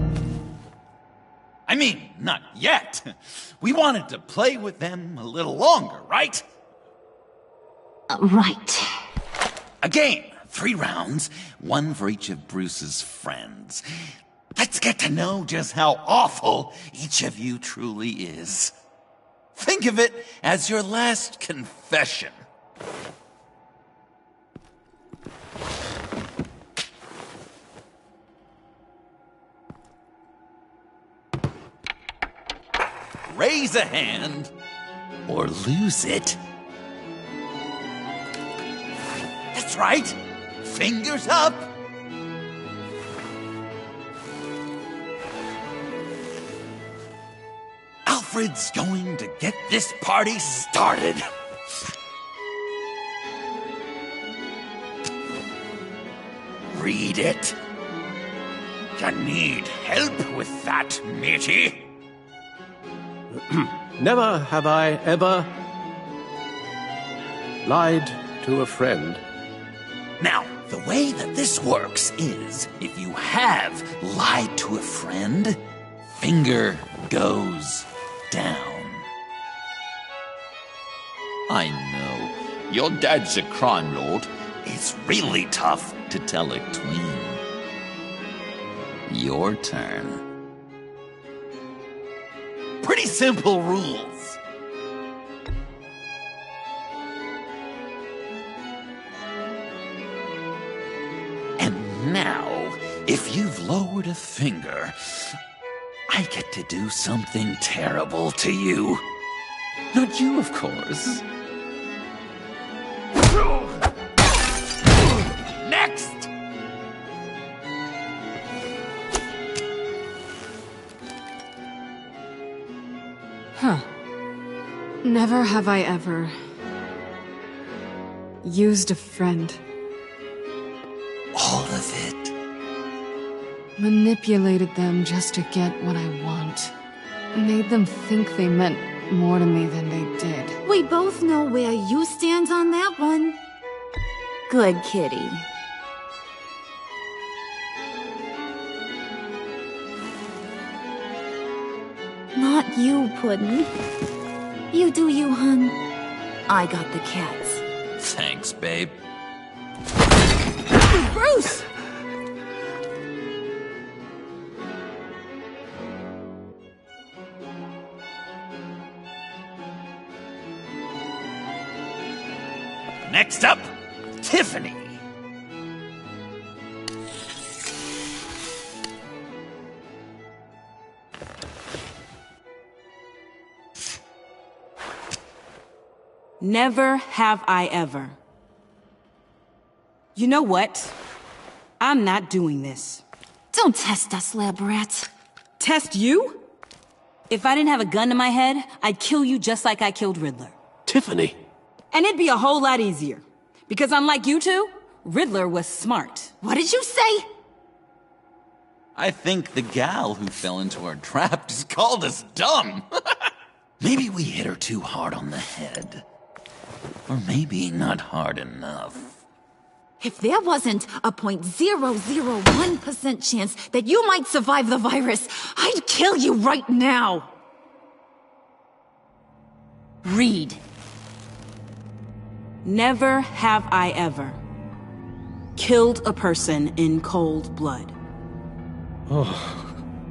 I mean, not yet. We wanted to play with them a little longer, right? Right. A game. 3 rounds, 1 for each of Bruce's friends. Let's get to know just how awful each of you truly is. Think of it as your last confession. Raise a hand, or lose it. That's right. Fingers up. Alfred's going to get this party started. Read it. You need help with that, matey? Never have I ever lied to a friend. Now, the way that this works is, if you have lied to a friend, finger goes down. I know, your dad's a crime lord. It's really tough to tell it clean. Your turn. Pretty simple rules. Now, if you've lowered a finger, I get to do something terrible to you. Not you, of course. Huh. Never have I ever used a friend. All of it. Manipulated them just to get what I want. Made them think they meant more to me than they did. We both know where you stand on that one. Good kitty. Not you, Puddin'. You do you, hun. I got the cats. Thanks, babe. Bruce! Next up, Tiffany. Never have I ever. You know what? I'm not doing this. Don't test us, lab rat. Test you? If I didn't have a gun to my head, I'd kill you just like I killed Riddler. Tiffany. And it'd be a whole lot easier. Because unlike you two, Riddler was smart. What did you say? I think the gal who fell into our trap just called us dumb. Maybe we hit her too hard on the head. Or maybe not hard enough. If there wasn't a 0.001% chance that you might survive the virus, I'd kill you right now. Read. Never have I ever killed a person in cold blood.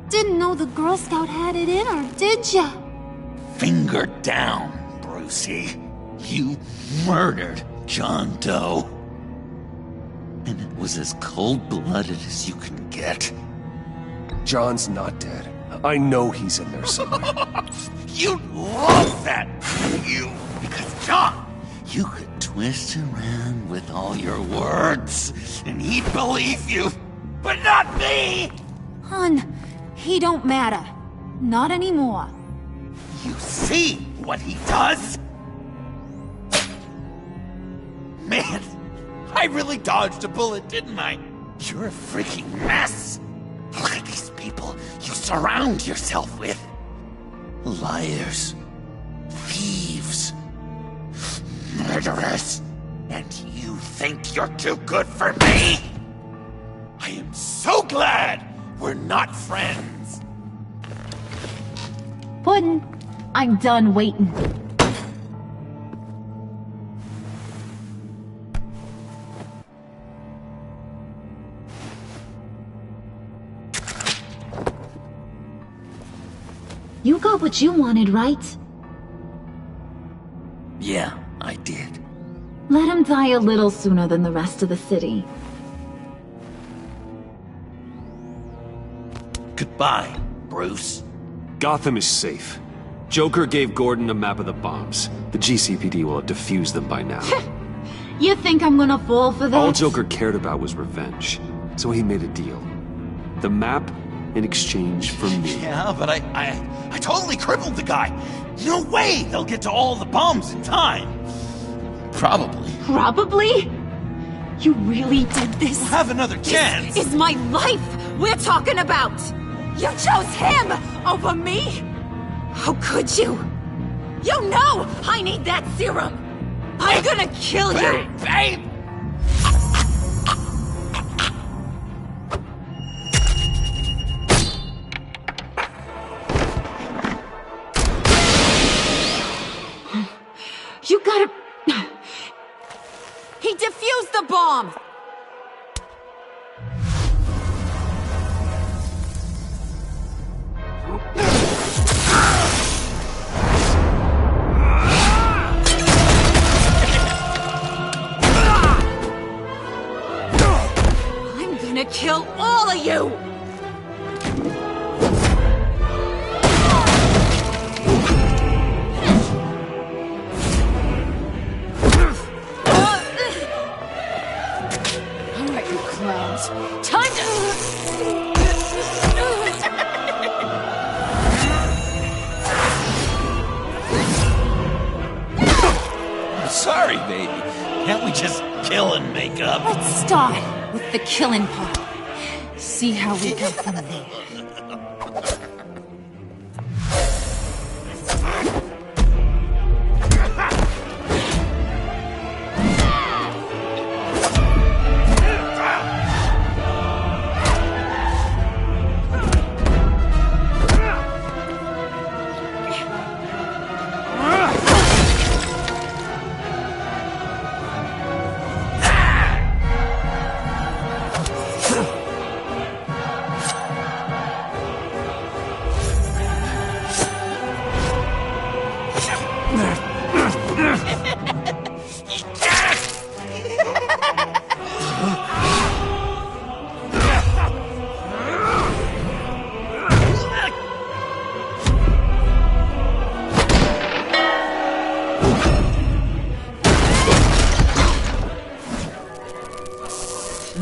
Didn't know the Girl Scout had it in her, did ya? Finger down, Brucey. You murdered John Doe. And it was as cold-blooded as you can get. John's not dead. I know he's in there somewhere. You'd love that, you. Because John, you could twist around with all your words, and he'd believe you. But not me! Hun, he don't matter. Not anymore. You see what he does? Man, I really dodged a bullet, didn't I? You're a freaking mess. Look at these people you surround yourself with. Liars. Thieves. Murderers. And you think you're too good for me? I am so glad we're not friends. Puddin', I'm done waiting. You got what you wanted, right? Yeah, I did. Let him die a little sooner than the rest of the city. Goodbye, Bruce. Gotham is safe. Joker gave Gordon a map of the bombs. The GCPD will have defused them by now. You think I'm gonna fall for that? All Joker cared about was revenge, so he made a deal. The map in exchange for me. Yeah, but I totally crippled the guy. No way they'll get to all the bombs in time. Probably. Probably? You really did this? We'll have another chance. This is my life we're talking about. You chose him over me? How could you? You know I need that serum. I'm gonna kill you. Babe! You gotta... He defused the bomb! I'm gonna kill all of you! Time to... sorry, baby. Can't we just kill and make up? Let's start with the killing part. See how we go from there.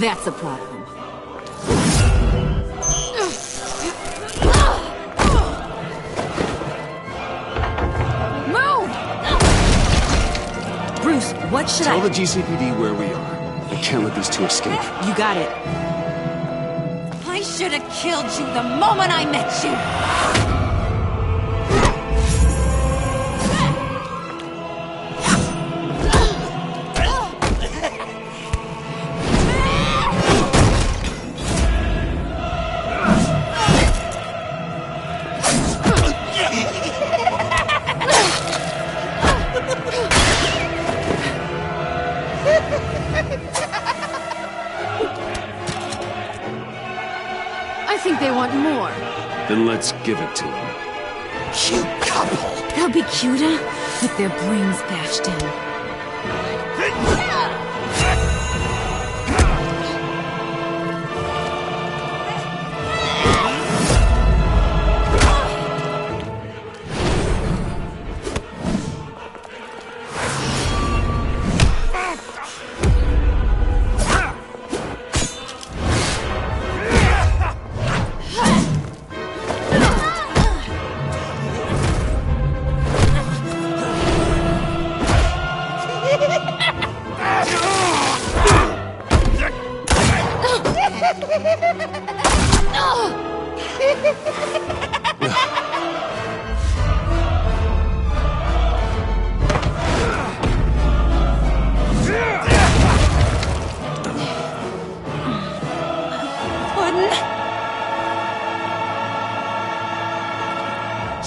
That's a problem. Move! Bruce, what should Tell the GCPD where we are. We can't let these two escape. You got it. I should have killed you the moment I met you. I think they want more. Then let's give it to them. Cute couple. They'll be cuter with their brains bashed in.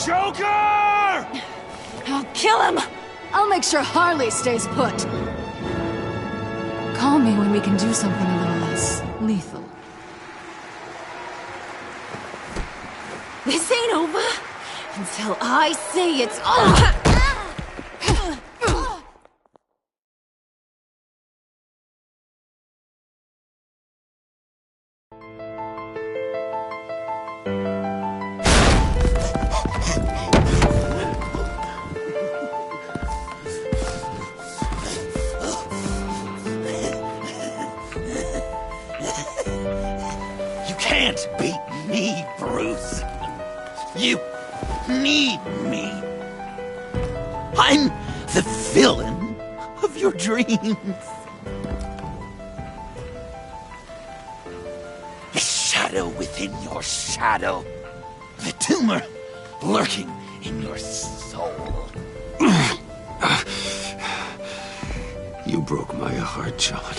Joker! I'll kill him! I'll make sure Harley stays put. Call me when we can do something a little less lethal. This ain't over until I say it's over. You can't beat me, Bruce. You need me. I'm the villain of your dreams. The shadow within your shadow. The tumor lurking in your soul. You broke my heart, John.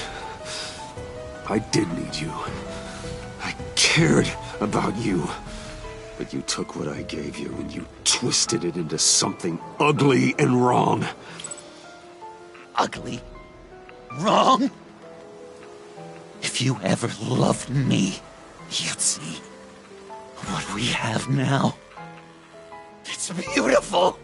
I did need you. I cared about you. But you took what I gave you and you twisted it into something ugly and wrong. Ugly? Wrong? If you ever loved me, you'd see what we have now. It's beautiful.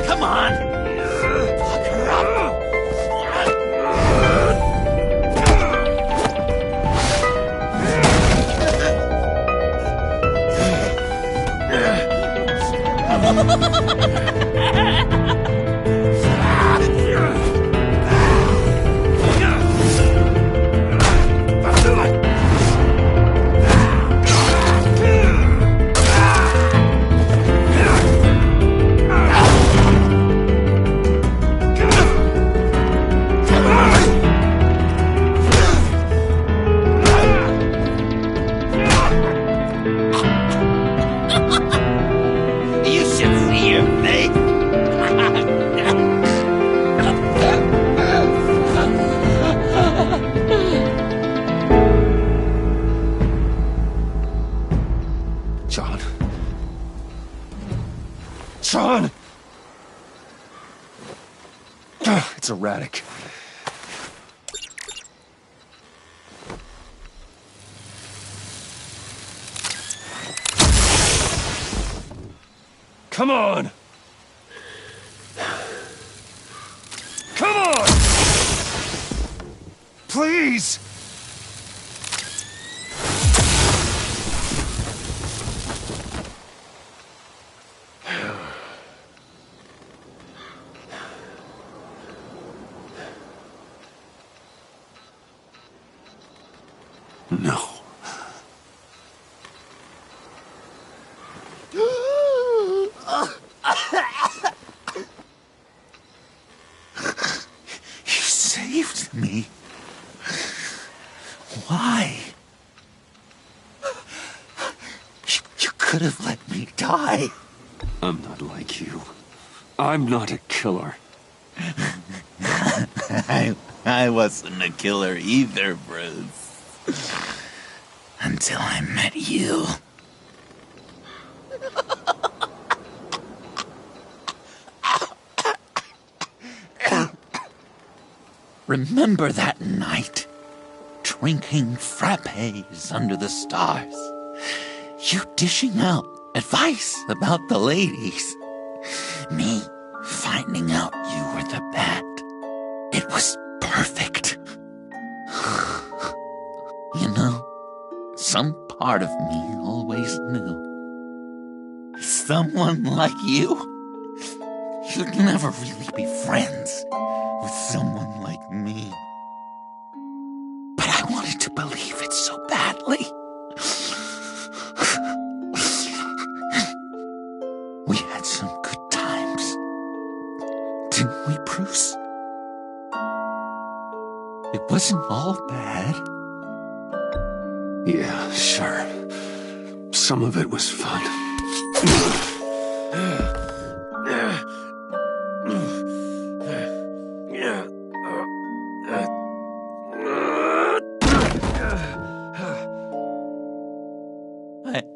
Come on! Fuck her up! It's erratic. Come on! Come on! Please! No. You saved me. Why? You could have let me die. I'm not like you. I'm not a killer. I wasn't a killer either, Bruce. Until I met you. Remember that night? Drinking frappes under the stars. You dishing out advice about the ladies. Me finding out you were the bat. It was perfect. You know, some part of me always knew. Someone like you, you'd never really be friends with someone like me. But I wanted to believe it so badly. We had some good times, didn't we, Bruce? It wasn't all bad. Yeah, sure. Some of it was fun.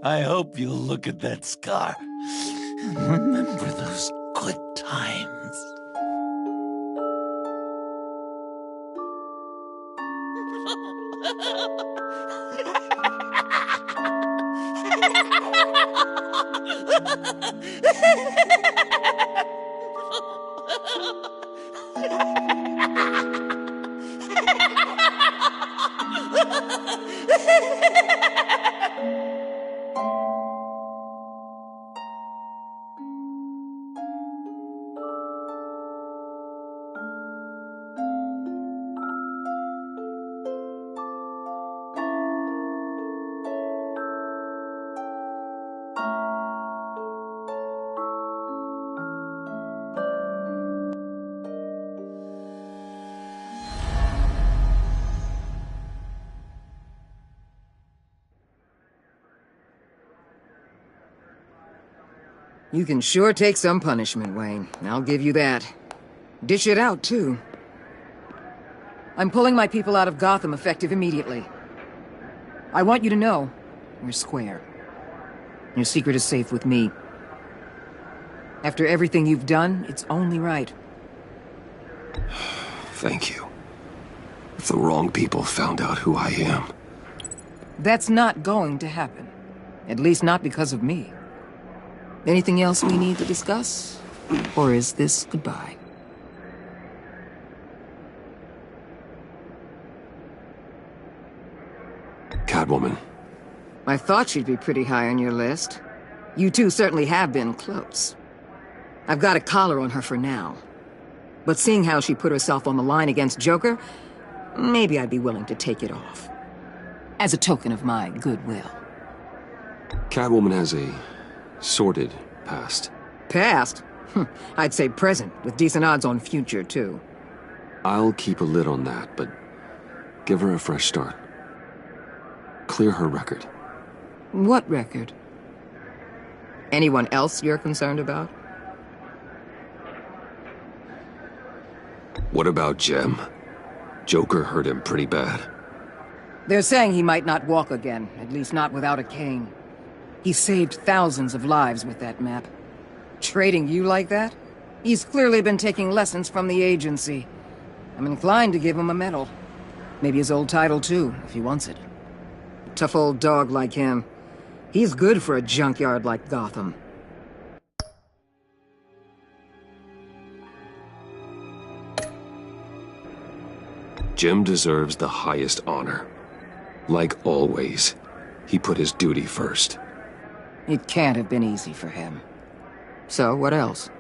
I hope you'll look at that scar and remember those good times. You can sure take some punishment, Wayne. I'll give you that. Dish it out, too. I'm pulling my people out of Gotham effective immediately. I want you to know, we're square. Your secret is safe with me. After everything you've done, it's only right. Thank you. If the wrong people found out who I am... That's not going to happen. At least not because of me. Anything else we need to discuss? Or is this goodbye? Catwoman. I thought she'd be pretty high on your list. You two certainly have been close. I've got a collar on her for now. But seeing how she put herself on the line against Joker, maybe I'd be willing to take it off. As a token of my goodwill. Catwoman has a sordid past. Past? I'd say present, with decent odds on future, too. I'll keep a lid on that, but give her a fresh start. Clear her record. What record? Anyone else you're concerned about? What about Jem? Joker hurt him pretty bad. They're saying he might not walk again, at least not without a cane. He saved thousands of lives with that map. Trading you like that? He's clearly been taking lessons from the agency. I'm inclined to give him a medal. Maybe his old title too, if he wants it. A tough old dog like him. He's good for a junkyard like Gotham. Jim deserves the highest honor. Like always, he put his duty first. It can't have been easy for him. So, what else?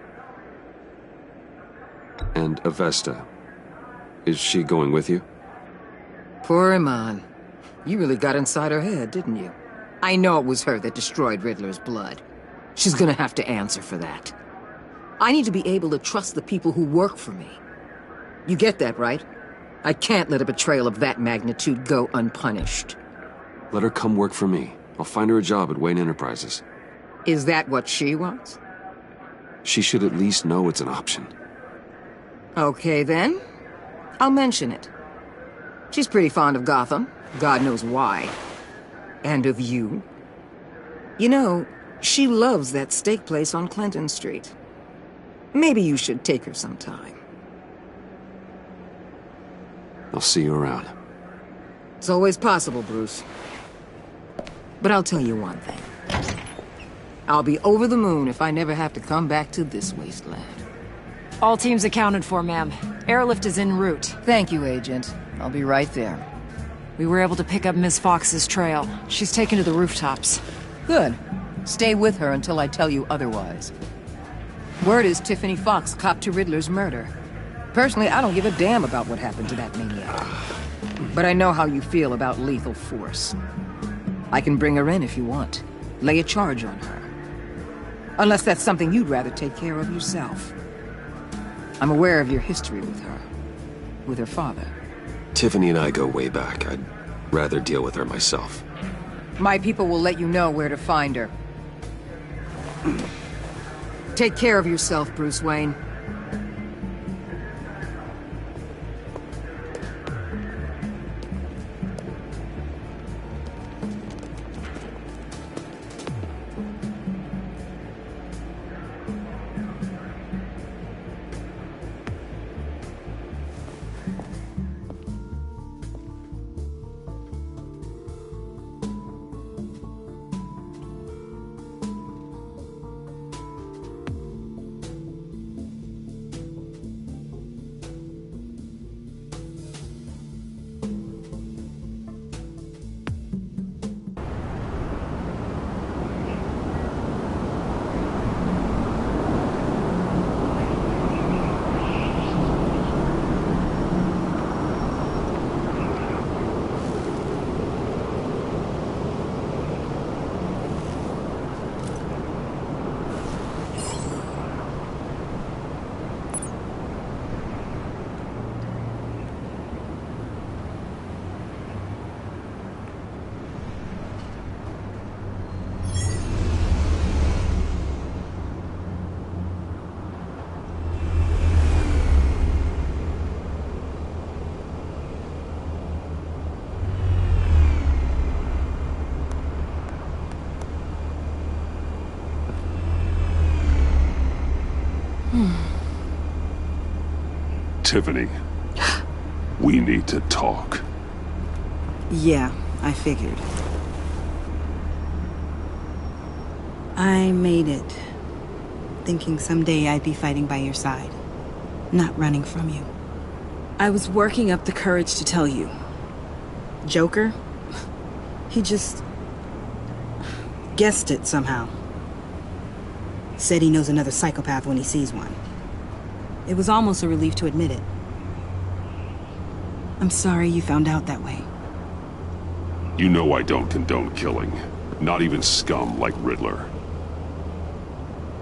And Avesta, is she going with you? Poor Iman. You really got inside her head, didn't you? I know it was her that destroyed Riddler's blood. She's gonna have to answer for that. I need to be able to trust the people who work for me. You get that, right? I can't let a betrayal of that magnitude go unpunished. Let her come work for me. I'll find her a job at Wayne Enterprises. Is that what she wants? She should at least know it's an option. Okay, then. I'll mention it. She's pretty fond of Gotham. God knows why. And of you. You know, she loves that steak place on Clinton Street. Maybe you should take her sometime. I'll see you around. It's always possible, Bruce. But I'll tell you one thing. I'll be over the moon if I never have to come back to this wasteland. All teams accounted for, ma'am. Airlift is en route. Thank you, Agent. I'll be right there. We were able to pick up Miss Fox's trail. She's taken to the rooftops. Good. Stay with her until I tell you otherwise. Word is Tiffany Fox copped to Riddler's murder. Personally, I don't give a damn about what happened to that maniac. But I know how you feel about lethal force. I can bring her in if you want. Lay a charge on her. Unless that's something you'd rather take care of yourself. I'm aware of your history with her. With her father. Tiffany and I go way back. I'd rather deal with her myself. My people will let you know where to find her. Take care of yourself, Bruce Wayne. Tiffany, we need to talk. Yeah, I figured. I made it, thinking someday I'd be fighting by your side, not running from you. I was working up the courage to tell you. Joker? He just guessed it somehow. Said he knows another psychopath when he sees one. It was almost a relief to admit it. I'm sorry you found out that way. You know I don't condone killing. Not even scum like Riddler.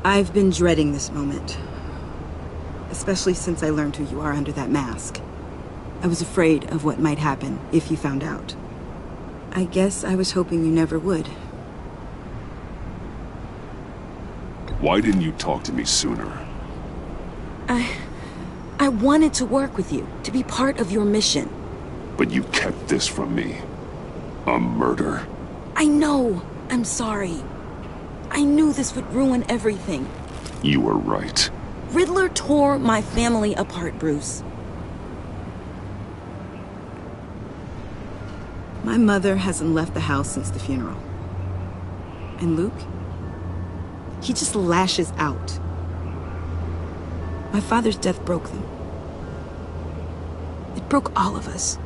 I've been dreading this moment. Especially since I learned who you are under that mask. I was afraid of what might happen if you found out. I guess I was hoping you never would. Why didn't you talk to me sooner? I wanted to work with you, to be part of your mission. But you kept this from me. A murder. I know. I'm sorry. I knew this would ruin everything. You were right. Riddler tore my family apart, Bruce. My mother hasn't left the house since the funeral. And Luke? He just lashes out. My father's death broke them. It broke all of us.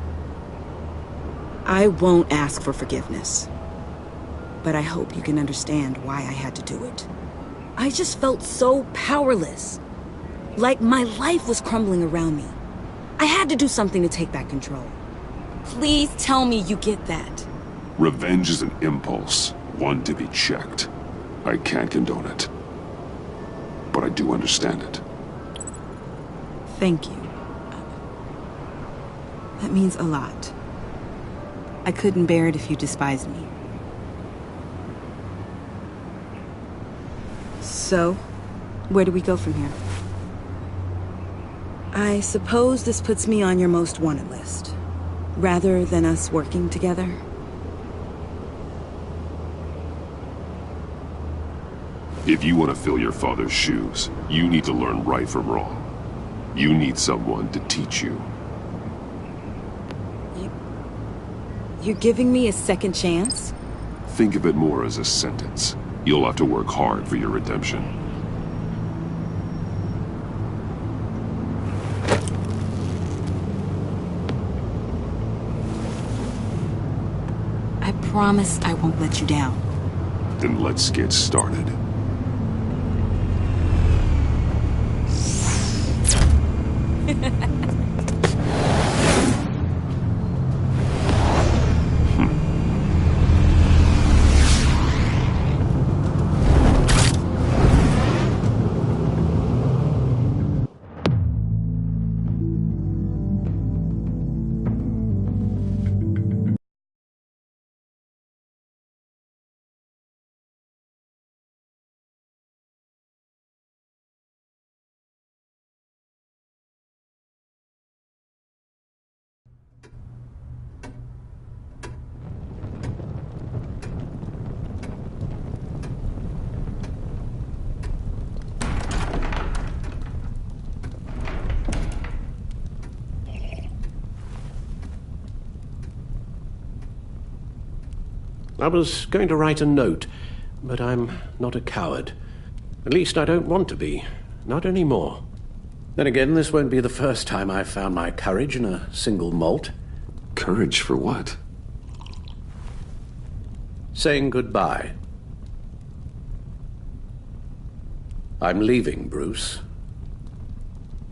I won't ask for forgiveness. But I hope you can understand why I had to do it. I just felt so powerless. Like my life was crumbling around me. I had to do something to take back control. Please tell me you get that. Revenge is an impulse, one to be checked. I can't condone it. But I do understand it. Thank you. That means a lot. I couldn't bear it if you despised me. So, where do we go from here? I suppose this puts me on your most wanted list, rather than us working together. If you want to fill your father's shoes, you need to learn right from wrong. You need someone to teach you. You're giving me a second chance? Think of it more as a sentence. You'll have to work hard for your redemption. I promise I won't let you down. Then let's get started. I was going to write a note, but I'm not a coward. At least I don't want to be. Not anymore. Then again, this won't be the first time I've found my courage in a single malt. Courage for what? Saying goodbye. I'm leaving, Bruce.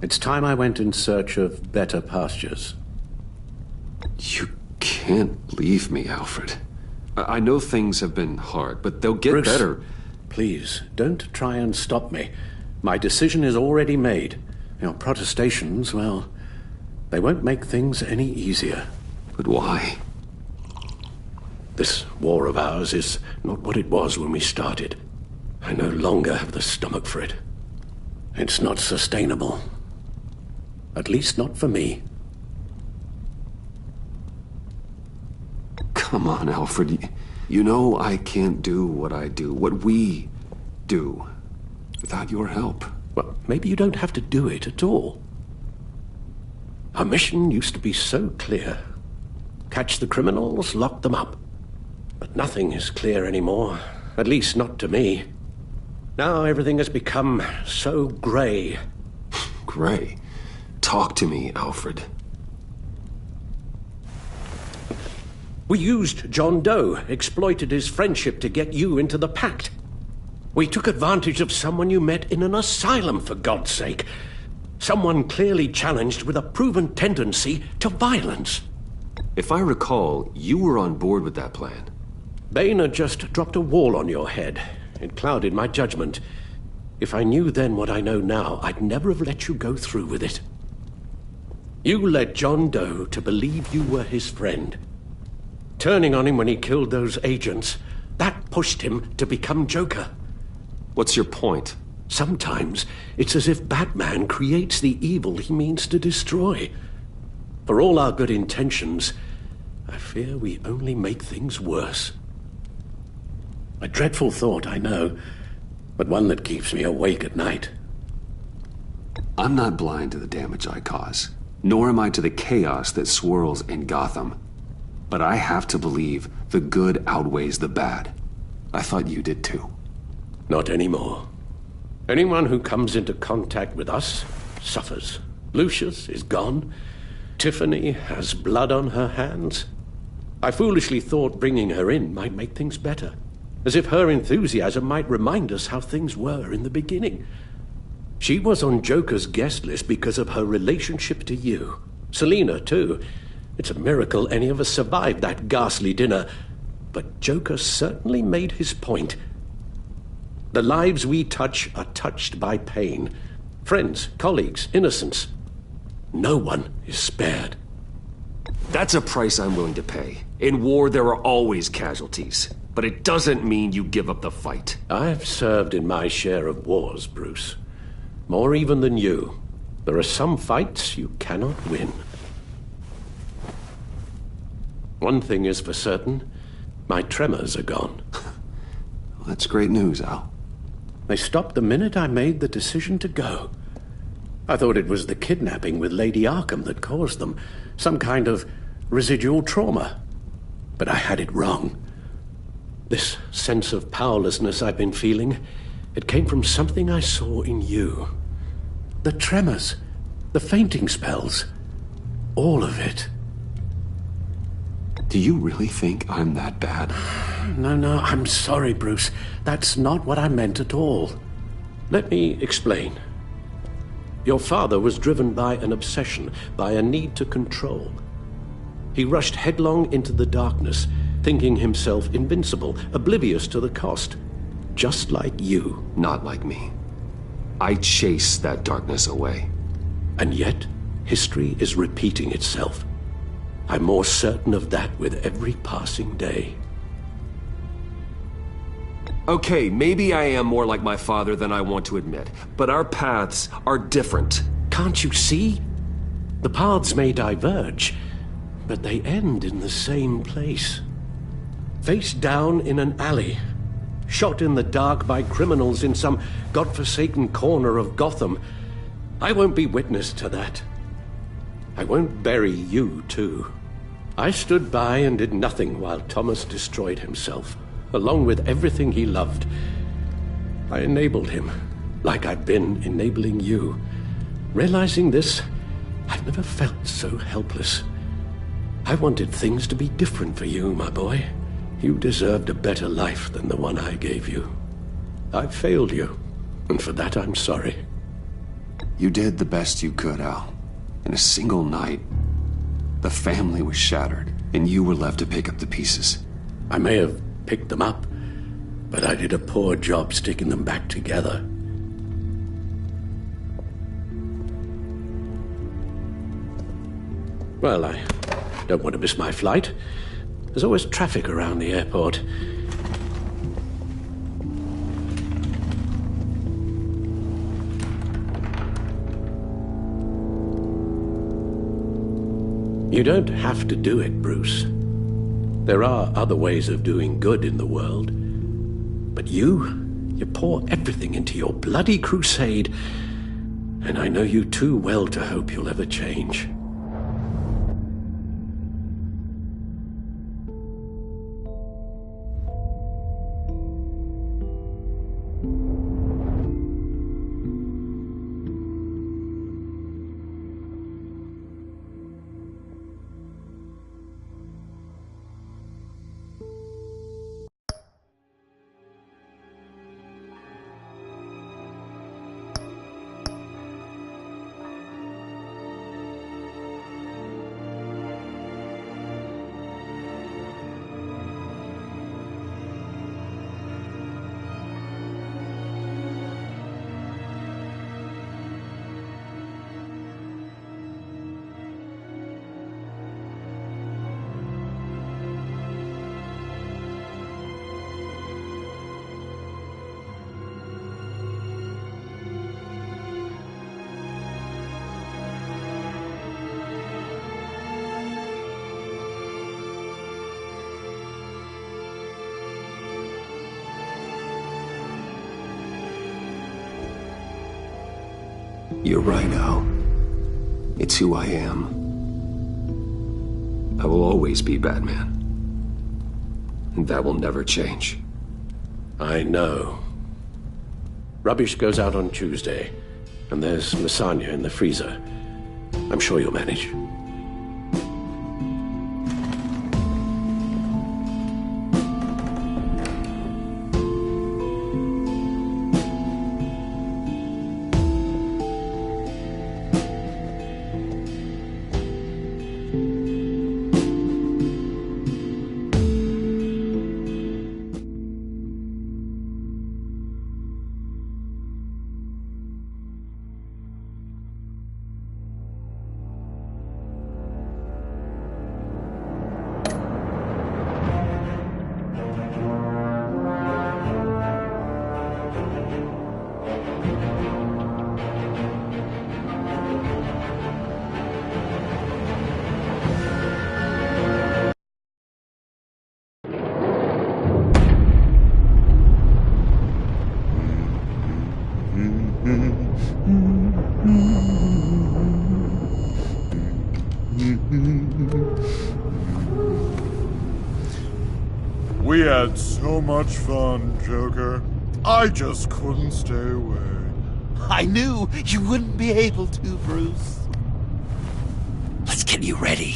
It's time I went in search of better pastures. You can't leave me, Alfred. I know things have been hard, but they'll get Bruce, better. Please, don't try and stop me. My decision is already made. Your protestations, well, they won't make things any easier. But why? This war of ours is not what it was when we started. I no longer have the stomach for it. It's not sustainable. At least not for me. Come on, Alfred. You know I can't do what I do, what we do, without your help. Well, maybe you don't have to do it at all. Our mission used to be so clear. Catch the criminals, lock them up. But nothing is clear anymore, at least not to me. Now everything has become so grey. Grey? Talk to me, Alfred. We used John Doe, exploited his friendship to get you into the pact. We took advantage of someone you met in an asylum, for God's sake. Someone clearly challenged with a proven tendency to violence. If I recall, you were on board with that plan. Boehner just dropped a wall on your head. It clouded my judgment. If I knew then what I know now, I'd never have let you go through with it. You led John Doe to believe you were his friend. Turning on him when he killed those agents, that pushed him to become Joker. What's your point? Sometimes it's as if Batman creates the evil he means to destroy. For all our good intentions, I fear we only make things worse. A dreadful thought, I know, but one that keeps me awake at night. I'm not blind to the damage I cause, nor am I to the chaos that swirls in Gotham. But I have to believe the good outweighs the bad. I thought you did too. Not anymore. Anyone who comes into contact with us suffers. Lucius is gone. Tiffany has blood on her hands. I foolishly thought bringing her in might make things better, as if her enthusiasm might remind us how things were in the beginning. She was on Joker's guest list because of her relationship to you. Selina, too. It's a miracle any of us survived that ghastly dinner. But Joker certainly made his point. The lives we touch are touched by pain. Friends, colleagues, innocents. No one is spared. That's a price I'm willing to pay. In war, there are always casualties. But it doesn't mean you give up the fight. I've served in my share of wars, Bruce. More even than you. There are some fights you cannot win. One thing is for certain. My tremors are gone. Well, that's great news, Al. They stopped the minute I made the decision to go. I thought it was the kidnapping with Lady Arkham that caused them. Some kind of residual trauma. But I had it wrong. This sense of powerlessness I've been feeling, it came from something I saw in you. The tremors, the fainting spells, all of it. Do you really think I'm that bad? No, I'm sorry, Bruce. That's not what I meant at all. Let me explain. Your father was driven by an obsession, by a need to control. He rushed headlong into the darkness, thinking himself invincible, oblivious to the cost. Just like you. Not like me. I chase that darkness away. And yet, history is repeating itself. I'm more certain of that with every passing day. Okay, maybe I am more like my father than I want to admit, but our paths are different. Can't you see? The paths may diverge, but they end in the same place. Face down in an alley, shot in the dark by criminals in some godforsaken corner of Gotham. I won't be witness to that. I won't bury you, too. I stood by and did nothing while Thomas destroyed himself, along with everything he loved. I enabled him, like I've been enabling you. Realizing this, I've never felt so helpless. I wanted things to be different for you, my boy. You deserved a better life than the one I gave you. I failed you, and for that I'm sorry. You did the best you could, Al. In a single night, the family was shattered, and you were left to pick up the pieces. I may have picked them up, but I did a poor job sticking them back together. Well, I don't want to miss my flight. There's always traffic around the airport. You don't have to do it, Bruce. There are other ways of doing good in the world. But you pour everything into your bloody crusade, and I know you too well to hope you'll ever change. You're right, Al. It's who I am. I will always be Batman. And that will never change. I know. Rubbish goes out on Tuesday, and there's lasagna in the freezer. I'm sure you'll manage. We had so much fun, Joker. I just couldn't stay away. I knew you wouldn't be able to, Bruce. Let's get you ready.